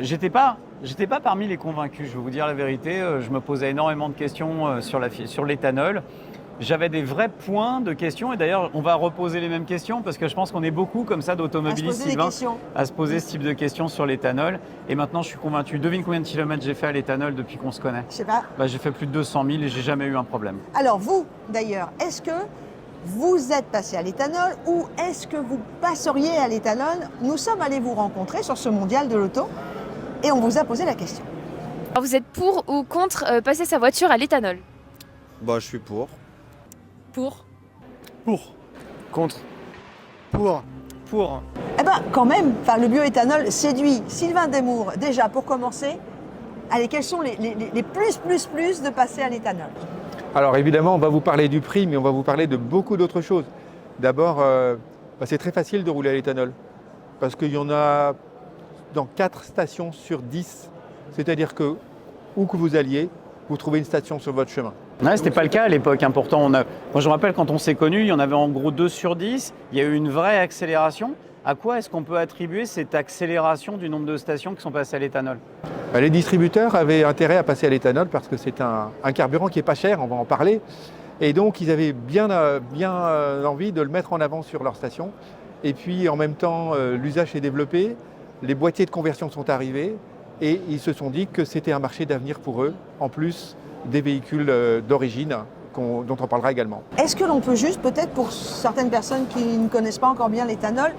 J'étais pas parmi les convaincus, je vais vous dire la vérité. Je me posais énormément de questions sur l'éthanol. J'avais des vrais points de questions et d'ailleurs on va reposer les mêmes questions parce que je pense qu'on est beaucoup comme ça d'automobilistes, Sylvain, à se poser ce type de questions sur l'éthanol. Et maintenant je suis convaincu. Devine combien de kilomètres j'ai fait à l'éthanol depuis qu'on se connaît ? Je sais pas. J'ai fait plus de 200 000 et j'ai jamais eu un problème. Alors vous, d'ailleurs, est-ce que vous êtes passé à l'éthanol ou est-ce que vous passeriez à l'éthanol ? Nous sommes allés vous rencontrer sur ce mondial de l'auto et on vous a posé la question. Alors vous êtes pour ou contre passer sa voiture à l'éthanol ? Bah, je suis pour. Pour. Pour. Contre. Pour. Pour. Eh bien, quand même, le bioéthanol séduit. Sylvain Demour, déjà, pour commencer, allez, quels sont les plus de passer à l'éthanol ? Alors évidemment, on va vous parler du prix, mais on va vous parler de beaucoup d'autres choses. D'abord, c'est très facile de rouler à l'éthanol, parce qu'il y en a dans 4 stations sur 10. C'est-à-dire que, où que vous alliez, vous trouvez une station sur votre chemin. Ouais, c'était pas le cas à l'époque. Hein. Pourtant, moi je me rappelle quand on s'est connus, il y en avait en gros 2 sur 10. Il y a eu une vraie accélération. À quoi est-ce qu'on peut attribuer cette accélération du nombre de stations qui sont passées à l'éthanol ? Les distributeurs avaient intérêt à passer à l'éthanol parce que c'est un carburant qui n'est pas cher, on va en parler. Et donc ils avaient bien envie de le mettre en avant sur leur station. Et puis en même temps, l'usage s'est développé, les boîtiers de conversion sont arrivés et ils se sont dit que c'était un marché d'avenir pour eux, en plus des véhicules d'origine dont on parlera également. Est-ce que l'on peut juste, peut-être pour certaines personnes qui ne connaissent pas encore bien l'éthanol,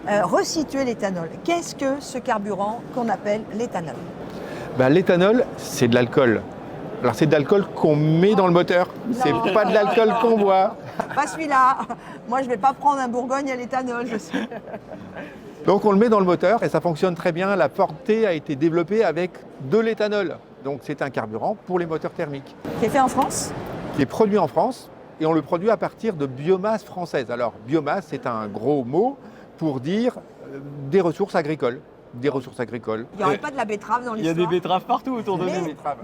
resituer l'éthanol ? Qu'est-ce que ce carburant qu'on appelle l'éthanol ? L'éthanol, c'est de l'alcool. Alors c'est de l'alcool qu'on met dans le moteur, c'est pas de l'alcool qu'on boit. Pas celui-là. Moi je ne vais pas prendre un Bourgogne à l'éthanol, je sais. Donc on le met dans le moteur et ça fonctionne très bien. La Forte a été développée avec de l'éthanol. Donc c'est un carburant pour les moteurs thermiques. Qui est fait en France ? Qui est produit en France et on le produit à partir de biomasse française. Alors biomasse, c'est un gros mot pour dire des ressources agricoles. Des ressources agricoles. Il n'y aurait pas de la betterave dans l'histoire. Il y a des betteraves partout autour de nous.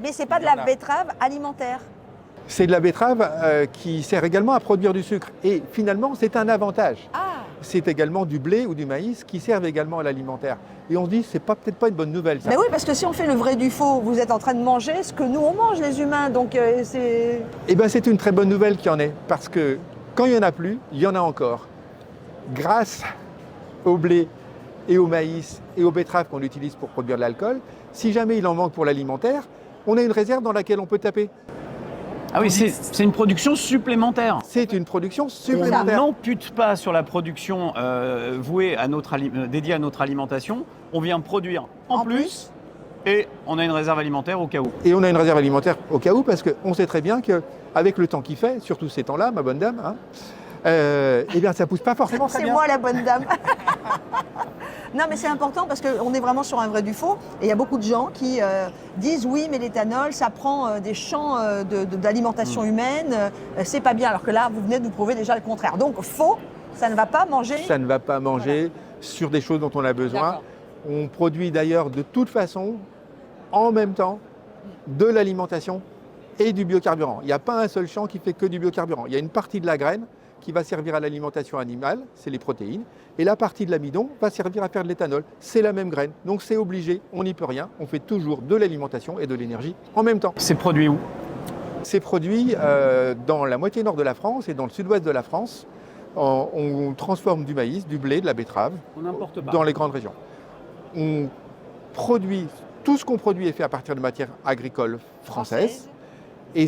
Mais ce n'est pas de la betterave alimentaire. C'est de la betterave qui sert également à produire du sucre. Et finalement, c'est un avantage. Ah. C'est également du blé ou du maïs qui servent également à l'alimentaire. Et on se dit, c'est peut-être pas une bonne nouvelle. Ça. Mais oui, parce que si on fait le vrai du faux, vous êtes en train de manger ce que nous on mange les humains. Donc c'est. Eh bien, c'est une très bonne nouvelle qu'il y en ait. Parce que quand il n'y en a plus, il y en a encore. Grâce au blé et au maïs et aux betteraves qu'on utilise pour produire de l'alcool, si jamais il en manque pour l'alimentaire, on a une réserve dans laquelle on peut taper. Ah oui, c'est une production supplémentaire. C'est une production On supplémentaire. n'ampute pas sur la production dédiée à notre alimentation. On vient produire en plus et on a une réserve alimentaire au cas où. Et on a une réserve alimentaire au cas où parce qu'on sait très bien qu'avec le temps qu'il fait, surtout ces temps-là, ma bonne dame, Eh bien, ça pousse pas forcément très C'est bien. moi la bonne dame. Non, mais c'est important parce qu'on est vraiment sur un vrai du faux. Et il y a beaucoup de gens qui disent oui, mais l'éthanol, ça prend des champs d'alimentation humaine, c'est pas bien. Alors que là, vous venez de nous prouver déjà le contraire. Donc, faux, ça ne va pas manger. Ça ne va pas manger sur des choses dont on a besoin. D'accord. On produit d'ailleurs de toute façon, en même temps, de l'alimentation et du biocarburant. Il n'y a pas un seul champ qui fait que du biocarburant. Il y a une partie de la graine qui va servir à l'alimentation animale, c'est les protéines, et la partie de l'amidon va servir à faire de l'éthanol. C'est la même graine, donc c'est obligé, on n'y peut rien. On fait toujours de l'alimentation et de l'énergie en même temps. C'est produit où? C'est produit dans la moitié nord de la France et dans le sud-ouest de la France. On transforme du maïs, du blé, de la betterave On n'importe pas. dans les grandes régions. On produit, tout ce qu'on produit est fait à partir de matières agricoles françaises. Et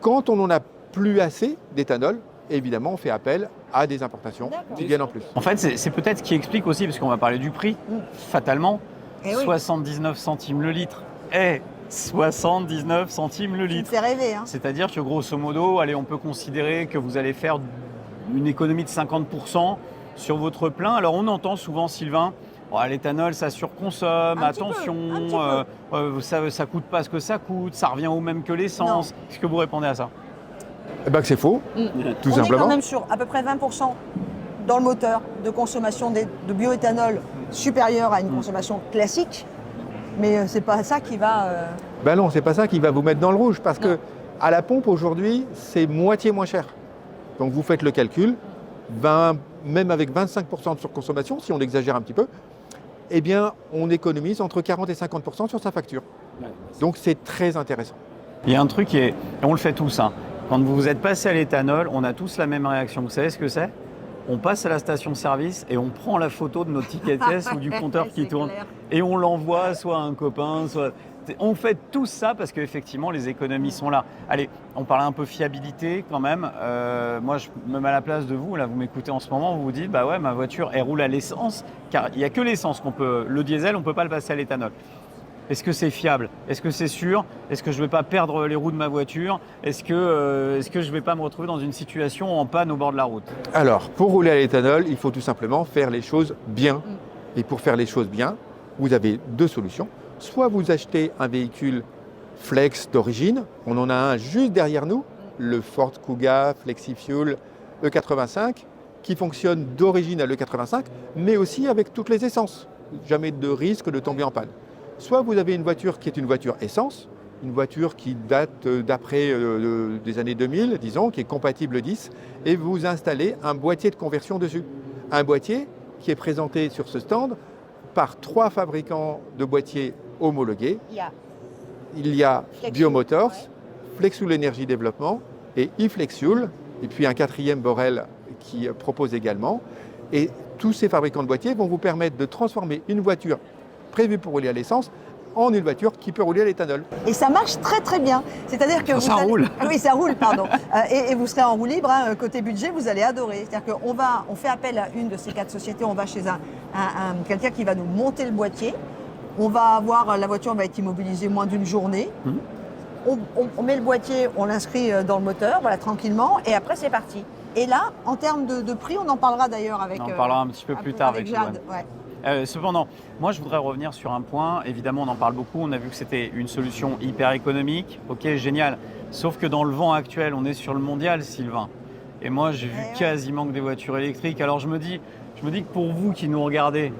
quand on n'en a plus assez d'éthanol, évidemment, on fait appel à des importations qui viennent en plus. En fait, c'est peut-être ce qui explique aussi, parce qu'on va parler du prix, fatalement, Eh oui. 79 centimes le litre. 79 centimes le Ça me litre. fait rêver. Hein. C'est-à-dire que grosso modo, allez, on peut considérer que vous allez faire une économie de 50% sur votre plein. Alors on entend souvent, Sylvain, oh, l'éthanol ça surconsomme, Un petit peu, attention, ça coûte pas ce que ça coûte, ça revient au même que l'essence. Qu'est-ce que vous répondez à ça? Eh ben que c'est faux, tout On est quand simplement. même sur à peu près 20% dans le moteur de consommation de bioéthanol supérieure à une consommation classique. Mais c'est pas ça qui va. Ben non, c'est pas ça qui va vous mettre dans le rouge, parce que à la pompe aujourd'hui, c'est moitié moins cher. Donc vous faites le calcul, même avec 25% de surconsommation, si on exagère un petit peu, eh bien on économise entre 40 et 50% sur sa facture. Donc c'est très intéressant. Il y a un truc et on le fait tous. Hein. Quand vous êtes passé à l'éthanol, on a tous la même réaction. Vous savez ce que c'est? On passe à la station-service et on prend la photo de notre ticket de caisse ou du compteur qui tourne clair. et on l'envoie soit à un copain, soit... On fait tout ça parce qu'effectivement, les économies sont là. Allez, on parle un peu fiabilité quand même. Moi, je me mets à la place de vous. Là, vous m'écoutez en ce moment, vous vous dites, bah ouais, ma voiture, elle roule à l'essence. Car il n'y a que l'essence qu'on peut... Le diesel, on ne peut pas le passer à l'éthanol. Est-ce que c'est fiable? Est-ce que c'est sûr? Est-ce que je ne vais pas perdre les roues de ma voiture? Est-ce que je ne vais pas me retrouver dans une situation en panne au bord de la route? Alors, pour rouler à l'éthanol, il faut tout simplement faire les choses bien. Et pour faire les choses bien, vous avez deux solutions. Soit vous achetez un véhicule flex d'origine, on en a un juste derrière nous, le Ford Kuga FlexiFuel E85, qui fonctionne d'origine à l'E85, mais aussi avec toutes les essences. Jamais de risque de tomber en panne. Soit vous avez une voiture qui est une voiture essence, une voiture qui date d'après des années 2000, disons, qui est compatible 10, et vous installez un boîtier de conversion dessus. Un boîtier qui est présenté sur ce stand par 3 fabricants de boîtiers homologués. Il y a Flexfuel, Biomotors, ouais. Flexfuel Energy Développement et eFlexfuel, et puis un 4e Borel qui propose également. Et tous ces fabricants de boîtiers vont vous permettre de transformer une voiture prévue pour rouler à l'essence en une voiture qui peut rouler à l'éthanol. Et ça marche très très bien. C'est-à-dire que Ça roule. Ah oui, ça roule, pardon. Et vous serez en roue libre. Hein, côté budget, vous allez adorer. C'est-à-dire on fait appel à une de ces 4 sociétés. On va chez quelqu'un qui va nous monter le boîtier. La voiture va être immobilisée moins d'une journée. On met le boîtier, on l'inscrit dans le moteur, voilà, tranquillement, et après c'est parti. Et là, en termes de prix, on en parlera d'ailleurs avec. On en parlera un petit peu plus tard avec avec Jade. Joanne. Ouais. Cependant, moi je voudrais revenir sur un point. Évidemment, on en parle beaucoup. On a vu que c'était une solution hyper économique. Ok, génial. Sauf que dans le vent actuel, on est sur le mondial, Sylvain. Et moi, j'ai vu quasiment que des voitures électriques. Alors je me dis que pour vous qui nous regardez,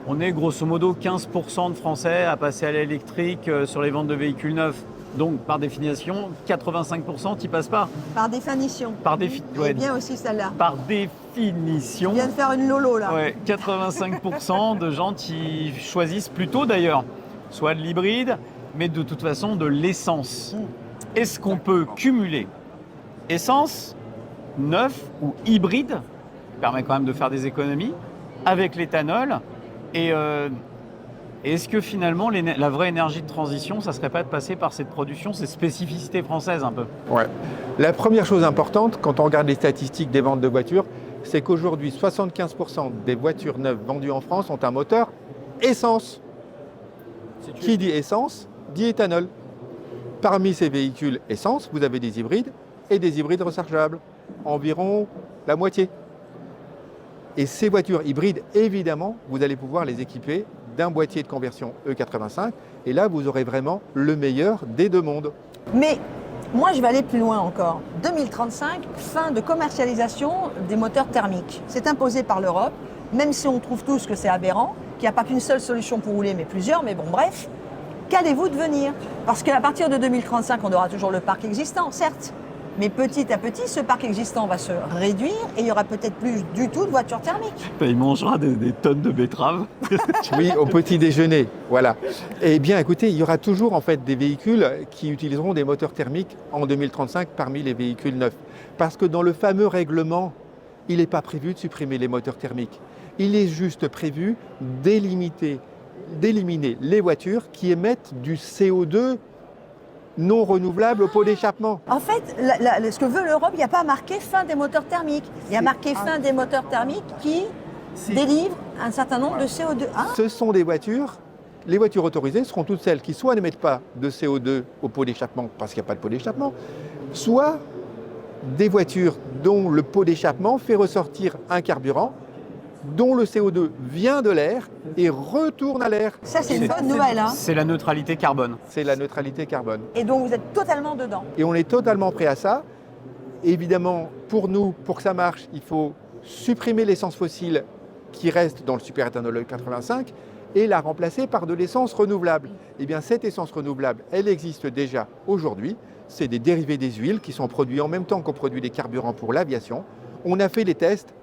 on est grosso modo 15% de Français à passer à l'électrique sur les ventes de véhicules neufs. Donc, par définition, 85%, tu passes pas. Par définition. Ouais, bien aussi celle-là. par définition. On vient de faire une lolo là. Ouais, 85% de gens qui choisissent plutôt d'ailleurs, soit de l'hybride, mais de toute façon de l'essence. Est-ce qu'on peut cumuler essence, neuf ou hybride, qui permet quand même de faire des économies, avec l'éthanol et est-ce que finalement la vraie énergie de transition, ça ne serait pas de passer par cette production, ces spécificités françaises un peu? Ouais. La première chose importante, quand on regarde les statistiques des ventes de voitures, c'est qu'aujourd'hui, 75% des voitures neuves vendues en France ont un moteur essence. Qui dit essence, dit éthanol. Parmi ces véhicules essence, vous avez des hybrides et des hybrides rechargeables. Environ la moitié. Et ces voitures hybrides, évidemment, vous allez pouvoir les équiper d'un boîtier de conversion E85. Et là, vous aurez vraiment le meilleur des deux mondes. Mais moi, je vais aller plus loin encore. 2035, fin de commercialisation des moteurs thermiques. C'est imposé par l'Europe, même si on trouve tous que c'est aberrant, qu'il n'y a pas qu'une seule solution pour rouler, mais plusieurs. Mais bon, bref, qu'allez-vous devenir? Parce qu'à partir de 2035, on aura toujours le parc existant, certes. Mais petit à petit, ce parc existant va se réduire et il n'y aura peut-être plus du tout de voitures thermiques. Il mangera des tonnes de betteraves. Oui, au petit déjeuner, voilà. Eh bien, écoutez, il y aura toujours en fait des véhicules qui utiliseront des moteurs thermiques en 2035 parmi les véhicules neufs. Parce que dans le fameux règlement, il n'est pas prévu de supprimer les moteurs thermiques. Il est juste prévu d'éliminer les voitures qui émettent du CO2 non renouvelable au pot d'échappement. En fait, ce que veut l'Europe, il n'y a pas marqué fin des moteurs thermiques. Il y a marqué fin des moteurs thermiques qui délivrent un certain nombre de CO2. Hein? Ce sont des voitures, les voitures autorisées seront toutes celles qui soit n'émettent pas de CO2 au pot d'échappement parce qu'il n'y a pas de pot d'échappement, soit des voitures dont le pot d'échappement fait ressortir un carburant dont le CO2 vient de l'air et retourne à l'air. Ça, c'est une bonne nouvelle. Hein? C'est la neutralité carbone. C'est la neutralité carbone. Et donc, vous êtes totalement dedans. Et on est totalement prêt à ça. Évidemment, pour nous, pour que ça marche, il faut supprimer l'essence fossile qui reste dans le superéthanol E85 et la remplacer par de l'essence renouvelable. Eh bien, cette essence renouvelable, elle existe déjà aujourd'hui. C'est des dérivés des huiles qui sont produits en même temps qu'on produit des carburants pour l'aviation. On a fait les tests.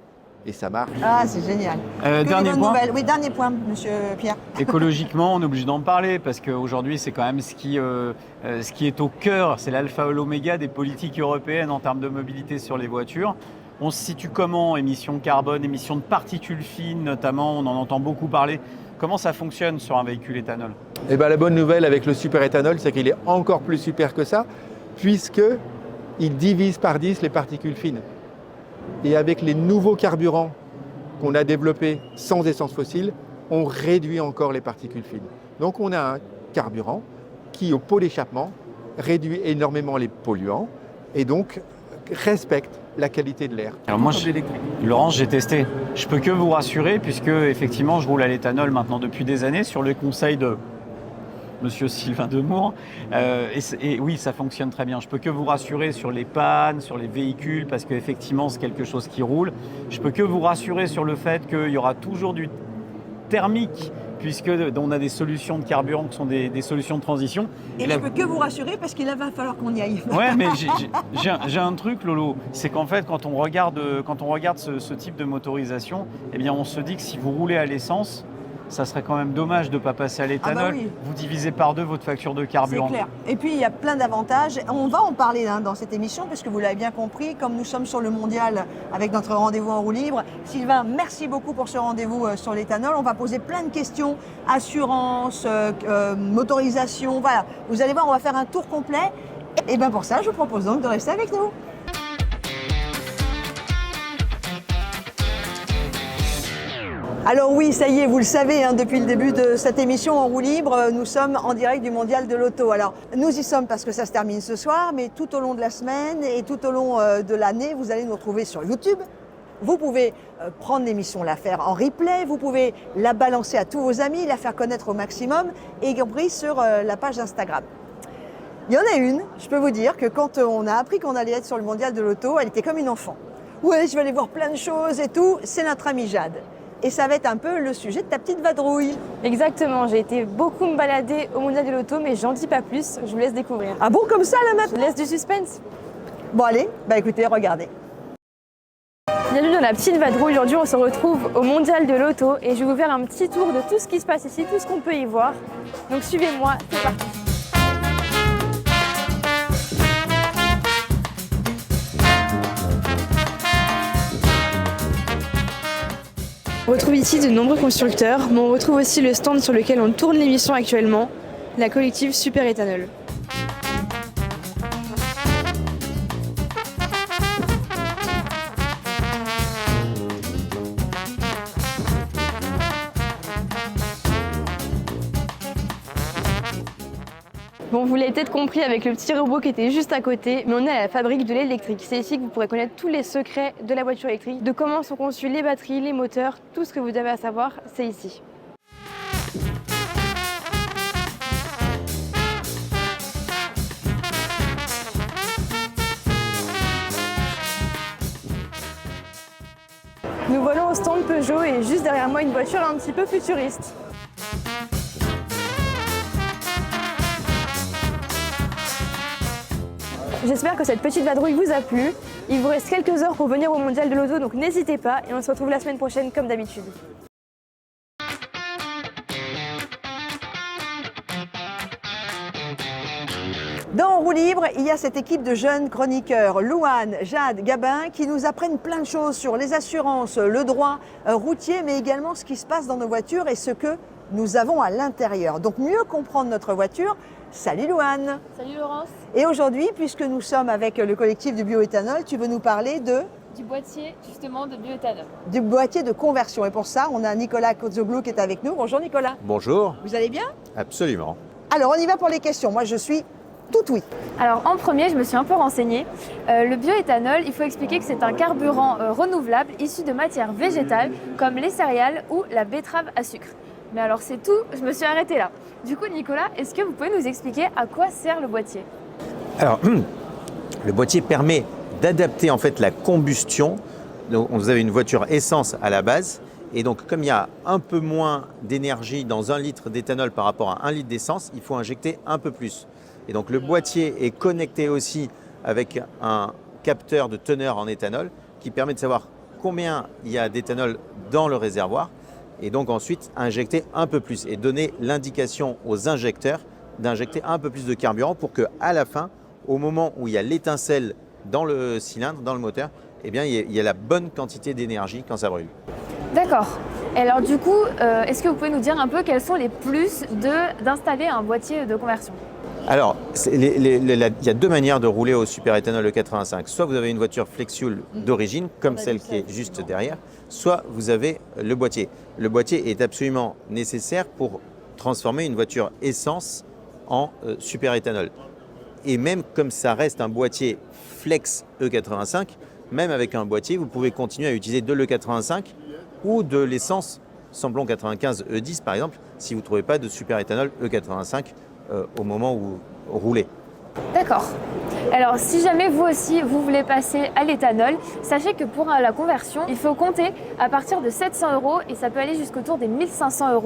Et ça marche. Ah, c'est génial. Dernier point. Oui, dernier point, monsieur Pierre. Écologiquement, on est obligé d'en parler parce qu'aujourd'hui, c'est quand même ce qui est au cœur, c'est l'alpha et l'oméga des politiques européennes en termes de mobilité sur les voitures. On se situe comment? Émissions carbone, émissions de particules fines notamment, on en entend beaucoup parler. Comment ça fonctionne sur un véhicule éthanol? Eh bien, la bonne nouvelle avec le superéthanol, c'est qu'il est encore plus super que ça, puisqu'il divise par 10 les particules fines. Et avec les nouveaux carburants qu'on a développés sans essence fossile, on réduit encore les particules fines. Donc on a un carburant qui, au pot d'échappement, réduit énormément les polluants et donc respecte la qualité de l'air. Alors moi, Laurence, j'ai testé. Je peux que vous rassurer puisque effectivement, je roule à l'éthanol maintenant depuis des années sur le conseil de Monsieur Sylvain Demour, et oui, ça fonctionne très bien. Je peux que vous rassurer sur les pannes, sur les véhicules, parce qu'effectivement, c'est quelque chose qui roule. Je peux que vous rassurer sur le fait qu'il y aura toujours du thermique, puisqu'on a des solutions de carburant qui sont des solutions de transition. Et je peux que vous rassurer, parce qu'il va falloir qu'on y aille. Ouais, mais j'ai un truc, Lolo, c'est qu'en fait, quand on regarde ce type de motorisation, eh bien, on se dit que si vous roulez à l'essence, ça serait quand même dommage de ne pas passer à l'éthanol. Ah bah oui. Vous divisez par 2 votre facture de carburant. C'est clair. Et puis, il y a plein d'avantages. On va en parler dans cette émission, puisque vous l'avez bien compris, comme nous sommes sur le mondial avec notre rendez-vous en roue libre. Sylvain, merci beaucoup pour ce rendez-vous sur l'éthanol. On va poser plein de questions, assurance, motorisation. Voilà, vous allez voir, on va faire un tour complet. Et bien pour ça, je vous propose donc de rester avec nous. Alors oui, ça y est, vous le savez, depuis le début de cette émission en roue libre, nous sommes en direct du Mondial de l'Auto. Alors nous y sommes parce que ça se termine ce soir, mais tout au long de la semaine et tout au long de l'année, vous allez nous retrouver sur YouTube. Vous pouvez prendre l'émission, la faire en replay, vous pouvez la balancer à tous vos amis, la faire connaître au maximum, y compris sur la page Instagram. Il y en a une, je peux vous dire que quand on a appris qu'on allait être sur le Mondial de l'Auto, elle était comme une enfant. Ouais, je vais aller voir plein de choses et tout, c'est notre amie Jade. Et ça va être un peu le sujet de ta petite vadrouille. Exactement, j'ai été beaucoup me balader au Mondial de l'Auto, mais j'en dis pas plus, je vous laisse découvrir. Ah bon, comme ça là maintenant? Je laisse du suspense. Bon allez, écoutez, regardez. Bienvenue dans la petite vadrouille. Aujourd'hui, on se retrouve au Mondial de l'Auto et je vais vous faire un petit tour de tout ce qui se passe ici, tout ce qu'on peut y voir. Donc suivez-moi, c'est parti. On retrouve ici de nombreux constructeurs, mais on retrouve aussi le stand sur lequel on tourne l'émission actuellement, la collective Super Éthanol. Bon, vous l'avez peut-être compris avec le petit robot qui était juste à côté, mais on est à la fabrique de l'électrique. C'est ici que vous pourrez connaître tous les secrets de la voiture électrique, de comment sont conçues les batteries, les moteurs, tout ce que vous avez à savoir, c'est ici. Nous voilà au stand Peugeot et juste derrière moi une voiture un petit peu futuriste. J'espère que cette petite vadrouille vous a plu. Il vous reste quelques heures pour venir au Mondial de l'Auto, donc n'hésitez pas et on se retrouve la semaine prochaine comme d'habitude. Dans En roue libre, il y a cette équipe de jeunes chroniqueurs, Louane, Jade, Gabin, qui nous apprennent plein de choses sur les assurances, le droit routier, mais également ce qui se passe dans nos voitures et ce que nous avons à l'intérieur. Donc mieux comprendre notre voiture. Salut Louane. Salut Laurence. Et aujourd'hui, puisque nous sommes avec le collectif du bioéthanol, tu veux nous parler du boîtier justement de bioéthanol. Du boîtier de conversion. Et pour ça, on a Nicolas Kozzoglou qui est avec nous. Bonjour Nicolas. Bonjour. Vous allez bien? Absolument. Alors on y va pour les questions. Moi je suis tout oui. Alors en premier, je me suis un peu renseignée. Le bioéthanol, il faut expliquer que c'est un carburant renouvelable issu de matières végétales comme les céréales ou la betterave à sucre. Mais alors c'est tout, je me suis arrêtée là. Du coup Nicolas, est-ce que vous pouvez nous expliquer à quoi sert le boîtier? Alors, le boîtier permet d'adapter en fait la combustion. Donc, vous avez une voiture essence à la base. Et donc, comme il y a un peu moins d'énergie dans 1 litre d'éthanol par rapport à 1 litre d'essence, il faut injecter un peu plus. Et donc, le boîtier est connecté aussi avec un capteur de teneur en éthanol qui permet de savoir combien il y a d'éthanol dans le réservoir. Et donc, ensuite, injecter un peu plus et donner l'indication aux injecteurs d'injecter un peu plus de carburant pour qu'à la fin, au moment où il y a l'étincelle dans le cylindre, dans le moteur, eh bien, il y a la bonne quantité d'énergie quand ça brûle. D'accord. Et alors du coup, est-ce que vous pouvez nous dire un peu quels sont les plus d'installer un boîtier de conversion? Alors, il y a 2 manières de rouler au superéthanol E85. Soit vous avez une voiture flex-fuel d'origine, comme celle qui est juste derrière, soit vous avez le boîtier. Le boîtier est absolument nécessaire pour transformer une voiture essence en superéthanol. Et même comme ça reste un boîtier flex E85, même avec un boîtier, vous pouvez continuer à utiliser de l'E85 ou de l'essence samplon 95 E10 par exemple, si vous ne trouvez pas de superéthanol E85 au moment où vous roulez. D'accord. Alors si jamais vous aussi vous voulez passer à l'éthanol, sachez que pour la conversion, il faut compter à partir de 700 € et ça peut aller jusqu'autour des 1500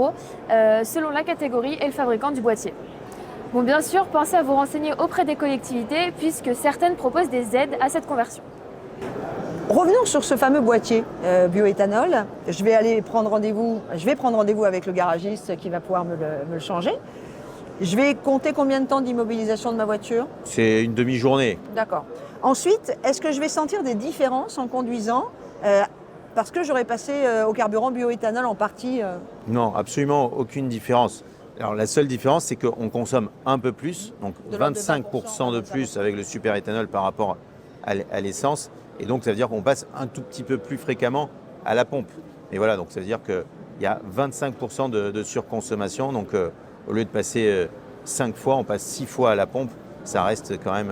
€ selon la catégorie et le fabricant du boîtier. Bon, bien sûr, pensez à vous renseigner auprès des collectivités puisque certaines proposent des aides à cette conversion. Revenons sur ce fameux boîtier bioéthanol. Je vais prendre rendez-vous avec le garagiste qui va pouvoir me le changer. Je vais compter combien de temps d'immobilisation de ma voiture? C'est une demi-journée. D'accord. Ensuite, est-ce que je vais sentir des différences en conduisant parce que j'aurais passé au carburant bioéthanol en partie Non, absolument aucune différence. Alors la seule différence, c'est qu'on consomme un peu plus, donc 25% de plus avec le superéthanol par rapport à l'essence. Et donc ça veut dire qu'on passe un tout petit peu plus fréquemment à la pompe. Et voilà, donc ça veut dire qu'il y a 25% de surconsommation. Donc au lieu de passer 5 fois, on passe 6 fois à la pompe. Ça reste quand même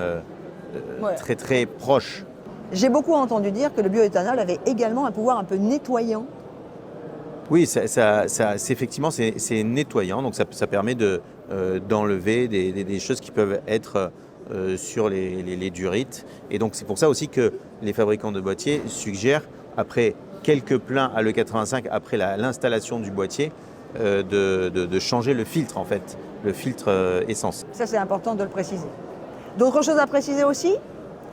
très très proche. J'ai beaucoup entendu dire que le bioéthanol avait également un pouvoir un peu nettoyant. Oui, effectivement, c'est nettoyant, donc ça permet d'enlever des choses qui peuvent être sur les durites. Et donc c'est pour ça aussi que les fabricants de boîtiers suggèrent, après quelques pleins à l'E85, après l'installation du boîtier, de changer le filtre en fait, le filtre essence. Ça c'est important de le préciser. D'autres choses à préciser aussi?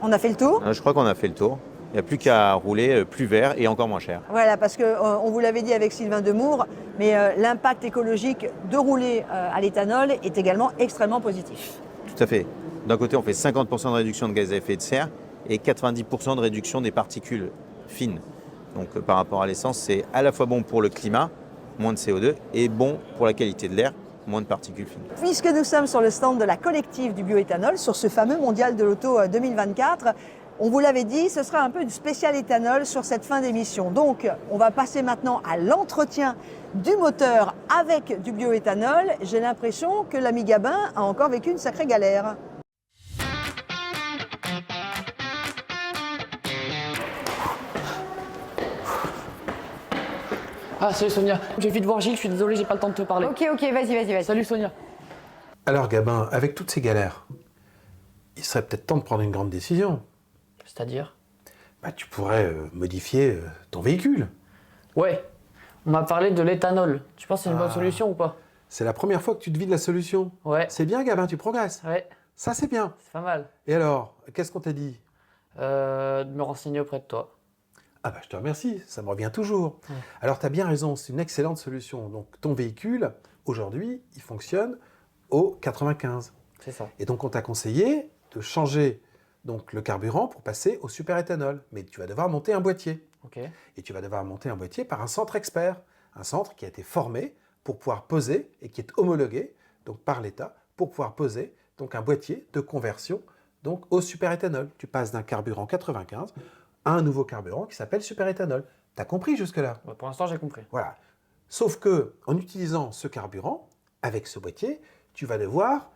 On a fait le tour? Je crois qu'on a fait le tour. Il n'y a plus qu'à rouler plus vert et encore moins cher. Voilà, parce qu'on vous l'avait dit avec Sylvain Demour, mais l'impact écologique de rouler à l'éthanol est également extrêmement positif. Tout à fait. D'un côté, on fait 50% de réduction de gaz à effet de serre et 90% de réduction des particules fines. Donc par rapport à l'essence, c'est à la fois bon pour le climat, moins de CO2, et bon pour la qualité de l'air, moins de particules fines. Puisque nous sommes sur le stand de la collective du bioéthanol, sur ce fameux mondial de l'auto 2024, On vous l'avait dit, ce sera un peu du spécial éthanol sur cette fin d'émission. Donc, on va passer maintenant à l'entretien du moteur avec du bioéthanol. J'ai l'impression que l'ami Gabin a encore vécu une sacrée galère. Ah, salut Sonia. J'ai vite voir Gilles, je suis désolé, j'ai pas le temps de te parler. Ok, vas-y. Salut Sonia. Alors Gabin, avec toutes ces galères, il serait peut-être temps de prendre une grande décision. C'est-à-dire? Bah, tu pourrais modifier ton véhicule. Ouais, on m'a parlé de l'éthanol. Tu penses que c'est une bonne solution ou pas? C'est la première fois que tu devines la solution. Ouais. C'est bien Gabin, tu progresses. Ouais. Ça c'est bien. C'est pas mal. Et alors, qu'est-ce qu'on t'a dit? De me renseigner auprès de toi. Ah bah je te remercie, ça me revient toujours. Ouais. Alors tu as bien raison, c'est une excellente solution. Donc ton véhicule, aujourd'hui, il fonctionne au 95. C'est ça. Et donc on t'a conseillé de changer donc, le carburant pour passer au superéthanol. Mais tu vas devoir monter un boîtier. Ok. Et tu vas devoir monter un boîtier par un centre expert. Un centre qui a été formé pour pouvoir poser et qui est homologué donc, par l'État pour pouvoir poser donc, un boîtier de conversion donc, au superéthanol. Tu passes d'un carburant 95 à un nouveau carburant qui s'appelle superéthanol. T'as compris jusque-là? Ouais, pour l'instant, j'ai compris. Voilà. Sauf que en utilisant ce carburant, avec ce boîtier, tu vas devoir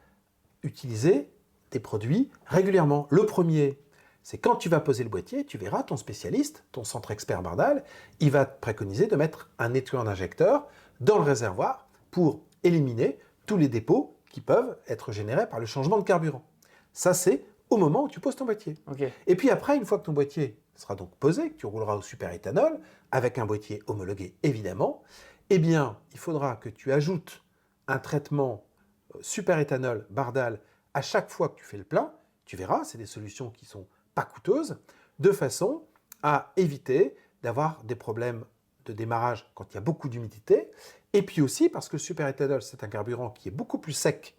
utiliser des produits régulièrement. Le premier, c'est quand tu vas poser le boîtier, tu verras ton spécialiste, ton centre expert Bardal, il va te préconiser de mettre un nettoyant d'injecteur dans le réservoir pour éliminer tous les dépôts qui peuvent être générés par le changement de carburant. Ça, c'est au moment où tu poses ton boîtier. Ok. Et puis après, une fois que ton boîtier sera donc posé, que tu rouleras au superéthanol, avec un boîtier homologué évidemment, eh bien, il faudra que tu ajoutes un traitement superéthanol Bardal à chaque fois que tu fais le plein. Tu verras, c'est des solutions qui ne sont pas coûteuses, de façon à éviter d'avoir des problèmes de démarrage quand il y a beaucoup d'humidité. Et puis aussi parce que le superéthanol, c'est un carburant qui est beaucoup plus sec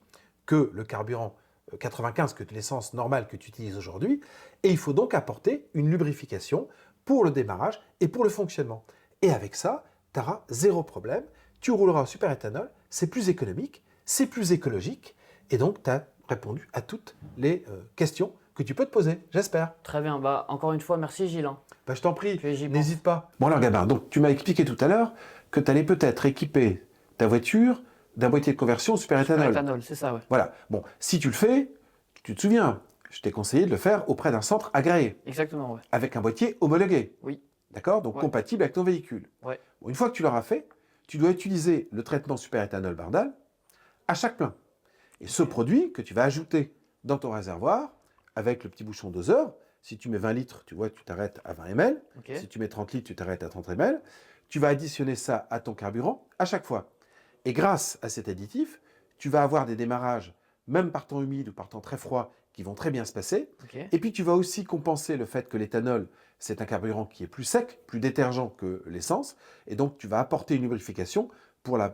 que le carburant 95, que l'essence normale que tu utilises aujourd'hui. Et il faut donc apporter une lubrification pour le démarrage et pour le fonctionnement. Et avec ça, tu auras zéro problème. Tu rouleras au superéthanol, c'est plus économique, c'est plus écologique. Et donc, tu as répondu à toutes les questions que tu peux te poser, j'espère. Très bien. Bah, encore une fois, merci Gilles. Bah, je t'en prie, n'hésite pas. Bon alors Gabin, donc tu m'as expliqué tout à l'heure que tu allais peut-être équiper ta voiture d'un boîtier de conversion superéthanol. Superéthanol, c'est ça, ouais. Voilà. Bon, si tu le fais, tu te souviens, je t'ai conseillé de le faire auprès d'un centre agréé. Exactement, ouais. Avec un boîtier homologué. Oui. D'accord? Donc ouais. compatible avec ton véhicule. Ouais. Bon, une fois que tu l'auras fait, tu dois utiliser le traitement superéthanol Bardal à chaque plein. Et ce produit que tu vas ajouter dans ton réservoir avec le petit bouchon doseur, si tu mets 20 litres, tu vois, tu t'arrêtes à 20 ml. Okay. Si tu mets 30 litres, tu t'arrêtes à 30 ml. Tu vas additionner ça à ton carburant à chaque fois. Et grâce à cet additif, tu vas avoir des démarrages, même par temps humide ou par temps très froid, qui vont très bien se passer. Okay. Et puis tu vas aussi compenser le fait que l'éthanol, c'est un carburant qui est plus sec, plus détergent que l'essence. Et donc tu vas apporter une lubrification pour la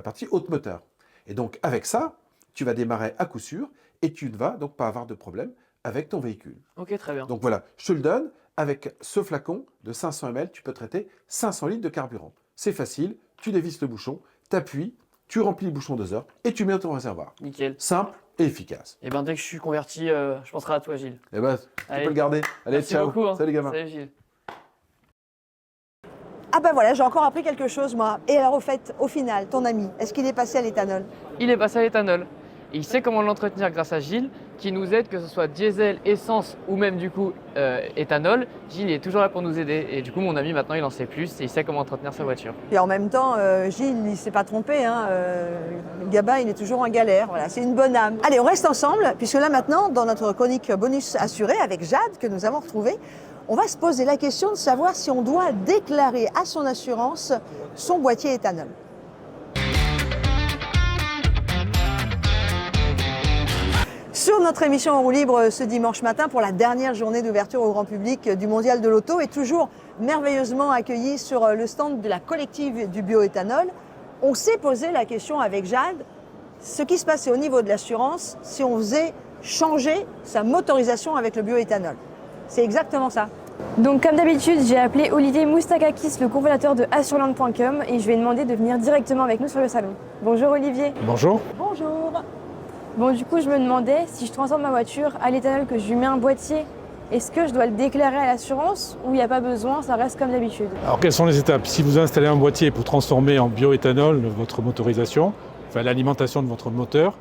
partie haute moteur. Et donc avec ça, tu vas démarrer à coup sûr et tu ne vas donc pas avoir de problème avec ton véhicule. Ok, très bien. Donc voilà, je te le donne. Avec ce flacon de 500 ml, tu peux traiter 500 litres de carburant. C'est facile, tu dévisses le bouchon, tu appuies, tu remplis le bouchon doseur et tu mets dans ton réservoir. Nickel. Simple et efficace. Et bien dès que je suis converti, je penserai à toi Gilles. Eh ben, tu peux le garder. Allez, merci ciao. beaucoup, hein. Salut gamin. Salut Gilles. Ah ben voilà, j'ai encore appris quelque chose moi. Et alors au final, ton ami, est-ce qu'il est passé à l'éthanol? Il est passé à l'éthanol. Et il sait comment l'entretenir grâce à Gilles, qui nous aide, que ce soit diesel, essence ou même du coup éthanol. Gilles est toujours là pour nous aider. Et du coup, mon ami maintenant, il en sait plus et il sait comment entretenir sa voiture. Et en même temps, Gilles, il ne s'est pas trompé. Hein, Gabin, il est toujours en galère. Voilà, c'est une bonne âme. Allez, on reste ensemble, puisque là maintenant, dans notre chronique bonus assurée avec Jade, que nous avons retrouvée, on va se poser la question de savoir si on doit déclarer à son assurance son boîtier éthanol. Sur notre émission en roue libre ce dimanche matin pour la dernière journée d'ouverture au grand public du Mondial de l'Auto et toujours merveilleusement accueilli sur le stand de la collective du bioéthanol, on s'est posé la question avec Jade, ce qui se passait au niveau de l'assurance si on faisait changer sa motorisation avec le bioéthanol. C'est exactement ça. Donc comme d'habitude, j'ai appelé Olivier Moustakakis, le cofondateur de Assurland.com et je lui ai demandé de venir directement avec nous sur le salon. Bonjour Olivier. Bonjour. Bonjour. Bon, du coup, je me demandais si je transforme ma voiture à l'éthanol, que je lui mets un boîtier est-ce que je dois le déclarer à l'assurance ou il n'y a pas besoin, ça reste comme d'habitude? Alors quelles sont les étapes? Si vous installez un boîtier pour transformer en bioéthanol votre motorisation, enfin l'alimentation de votre moteur,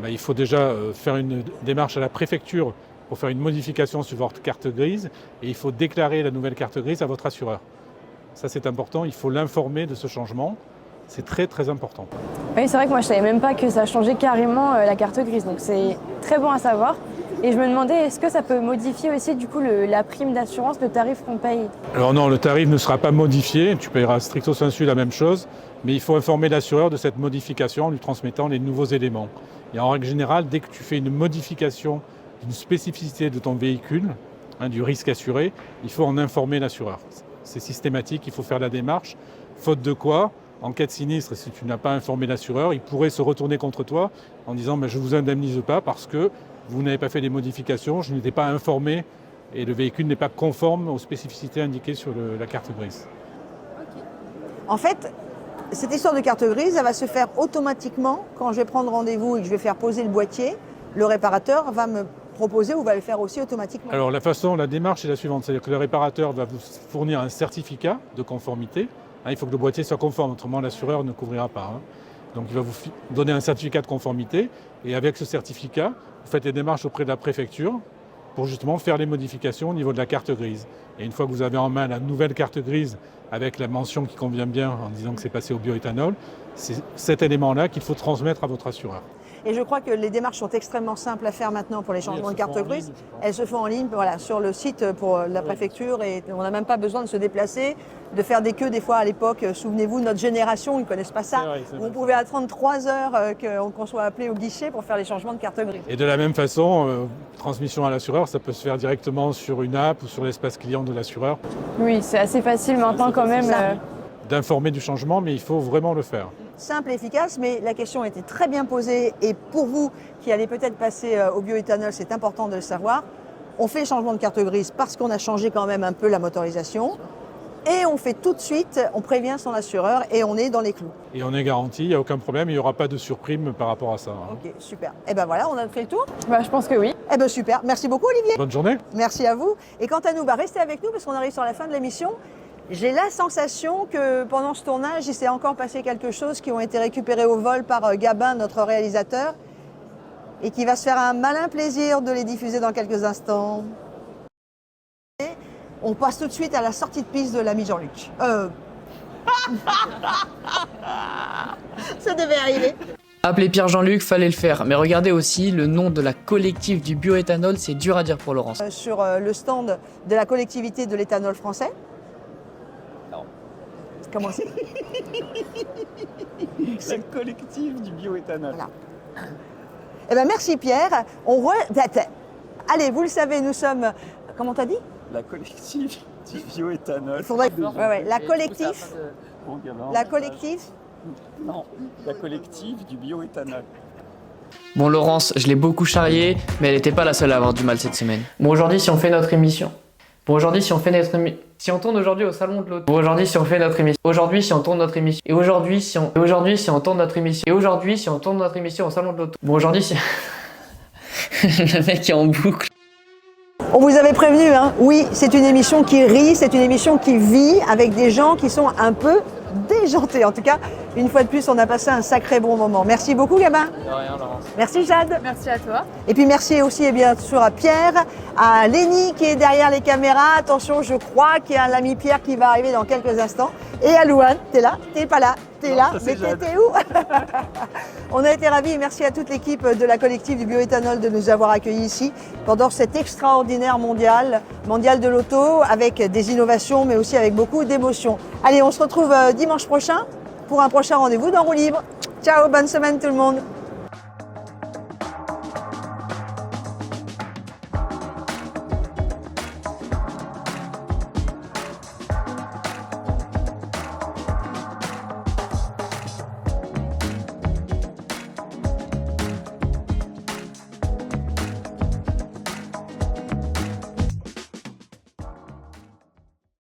il faut déjà faire une démarche à la préfecture pour faire une modification sur votre carte grise et il faut déclarer la nouvelle carte grise à votre assureur. Ça c'est important, il faut l'informer de ce changement, c'est très très important. Oui, c'est vrai que moi je savais même pas que ça changeait carrément la carte grise, donc c'est très bon à savoir. Et je me demandais, est-ce que ça peut modifier aussi du coup la prime d'assurance, le tarif qu'on paye? Alors non, le tarif ne sera pas modifié, tu payeras stricto sensu la même chose, mais il faut informer l'assureur de cette modification en lui transmettant les nouveaux éléments. Et en règle générale, dès que tu fais une modification d'une spécificité de ton véhicule, du risque assuré, il faut en informer l'assureur. C'est systématique, il faut faire la démarche, faute de quoi, en cas de sinistre, si tu n'as pas informé l'assureur, il pourrait se retourner contre toi en disant je ne vous indemnise pas parce que vous n'avez pas fait des modifications, je n'étais pas informé et le véhicule n'est pas conforme aux spécificités indiquées sur la carte grise. En fait, cette histoire de carte grise, elle va se faire automatiquement quand je vais prendre rendez-vous et que je vais faire poser le boîtier. Le réparateur va me proposer ou va le faire aussi automatiquement. Alors la démarche est la suivante, c'est-à-dire que le réparateur va vous fournir un certificat de conformité. Il faut que le boîtier soit conforme, autrement l'assureur ne couvrira pas. Donc il va vous donner un certificat de conformité et avec ce certificat, vous faites les démarches auprès de la préfecture pour justement faire les modifications au niveau de la carte grise. Et une fois que vous avez en main la nouvelle carte grise avec la mention qui convient bien en disant que c'est passé au bioéthanol, c'est cet élément-là qu'il faut transmettre à votre assureur. Et je crois que les démarches sont extrêmement simples à faire maintenant pour les changements de carte grise. Elles se font en ligne sur le site pour la préfecture et on n'a même pas besoin de se déplacer, de faire des queues des fois à l'époque. Souvenez-vous, notre génération, ils ne connaissent pas ça. On pouvait attendre 3 heures qu'on soit appelé au guichet pour faire les changements de carte grise. Et de la même façon, transmission à l'assureur, ça peut se faire directement sur une app ou sur l'espace client de l'assureur. Oui, c'est assez facile maintenant quand même. D'informer du changement, mais il faut vraiment le faire. Simple et efficace, mais la question était très bien posée et pour vous qui allez peut-être passer au bioéthanol, c'est important de le savoir. On fait le changement de carte grise parce qu'on a changé quand même un peu la motorisation et on fait tout de suite, on prévient son assureur et on est dans les clous. Et on est garanti, il n'y a aucun problème, il n'y aura pas de surprime par rapport à ça. Ok, super. Et ben voilà, on a fait le tour. Je pense que oui. Eh ben super, merci beaucoup Olivier. Bonne journée. Merci à vous. Et quant à nous, restez avec nous parce qu'on arrive sur la fin de l'émission. J'ai la sensation que pendant ce tournage, il s'est encore passé quelque chose qui ont été récupérés au vol par Gabin, notre réalisateur, et qui va se faire un malin plaisir de les diffuser dans quelques instants. Et on passe tout de suite à la sortie de piste de l'ami Jean-Luc. Ça devait arriver. Appeler Pierre Jean-Luc, fallait le faire. Mais regardez aussi, le nom de la collective du bioéthanol, c'est dur à dire pour Laurence. Sur le stand de la collectivité de l'éthanol français. Comment c'est? La collective du bioéthanol. Voilà. Eh ben merci Pierre. Allez, vous le savez, nous sommes... Comment t'as dit? La collective du bioéthanol. La collective. La collective. Non, la collective du bioéthanol. Bon Laurence, je l'ai beaucoup charriée, mais elle n'était pas la seule à avoir du mal cette semaine. Bon aujourd'hui, si on fait notre émission... Si on tourne aujourd'hui au salon de l'auto. Aujourd'hui, si on fait notre émission. Aujourd'hui, si on tourne notre émission. Et aujourd'hui, si on tourne notre émission. Et aujourd'hui, si on tourne notre émission au salon de l'auto. Bon, aujourd'hui, si... Le mec est en boucle. On vous avait prévenu, hein. Oui, c'est une émission qui rit, c'est une émission qui vit avec des gens qui sont un peu déjantés. En tout cas, une fois de plus, on a passé un sacré bon moment. Merci beaucoup, Gabin. De rien, Laurence. Merci, Jade. Merci à toi. Et puis merci aussi, et bien sûr, à Pierre, à Lénie qui est derrière les caméras. Attention, je crois qu'il y a l'ami Pierre qui va arriver dans quelques instants. Et à Louane, t'es là? T'es pas là? T'es là? Mais t'étais où? On a été ravis et merci à toute l'équipe de la collective du bioéthanol de nous avoir accueillis ici pendant cet extraordinaire mondial de l'auto avec des innovations mais aussi avec beaucoup d'émotions. Allez, on se retrouve dimanche prochain pour un prochain rendez-vous dans Roue Libre. Ciao, bonne semaine tout le monde.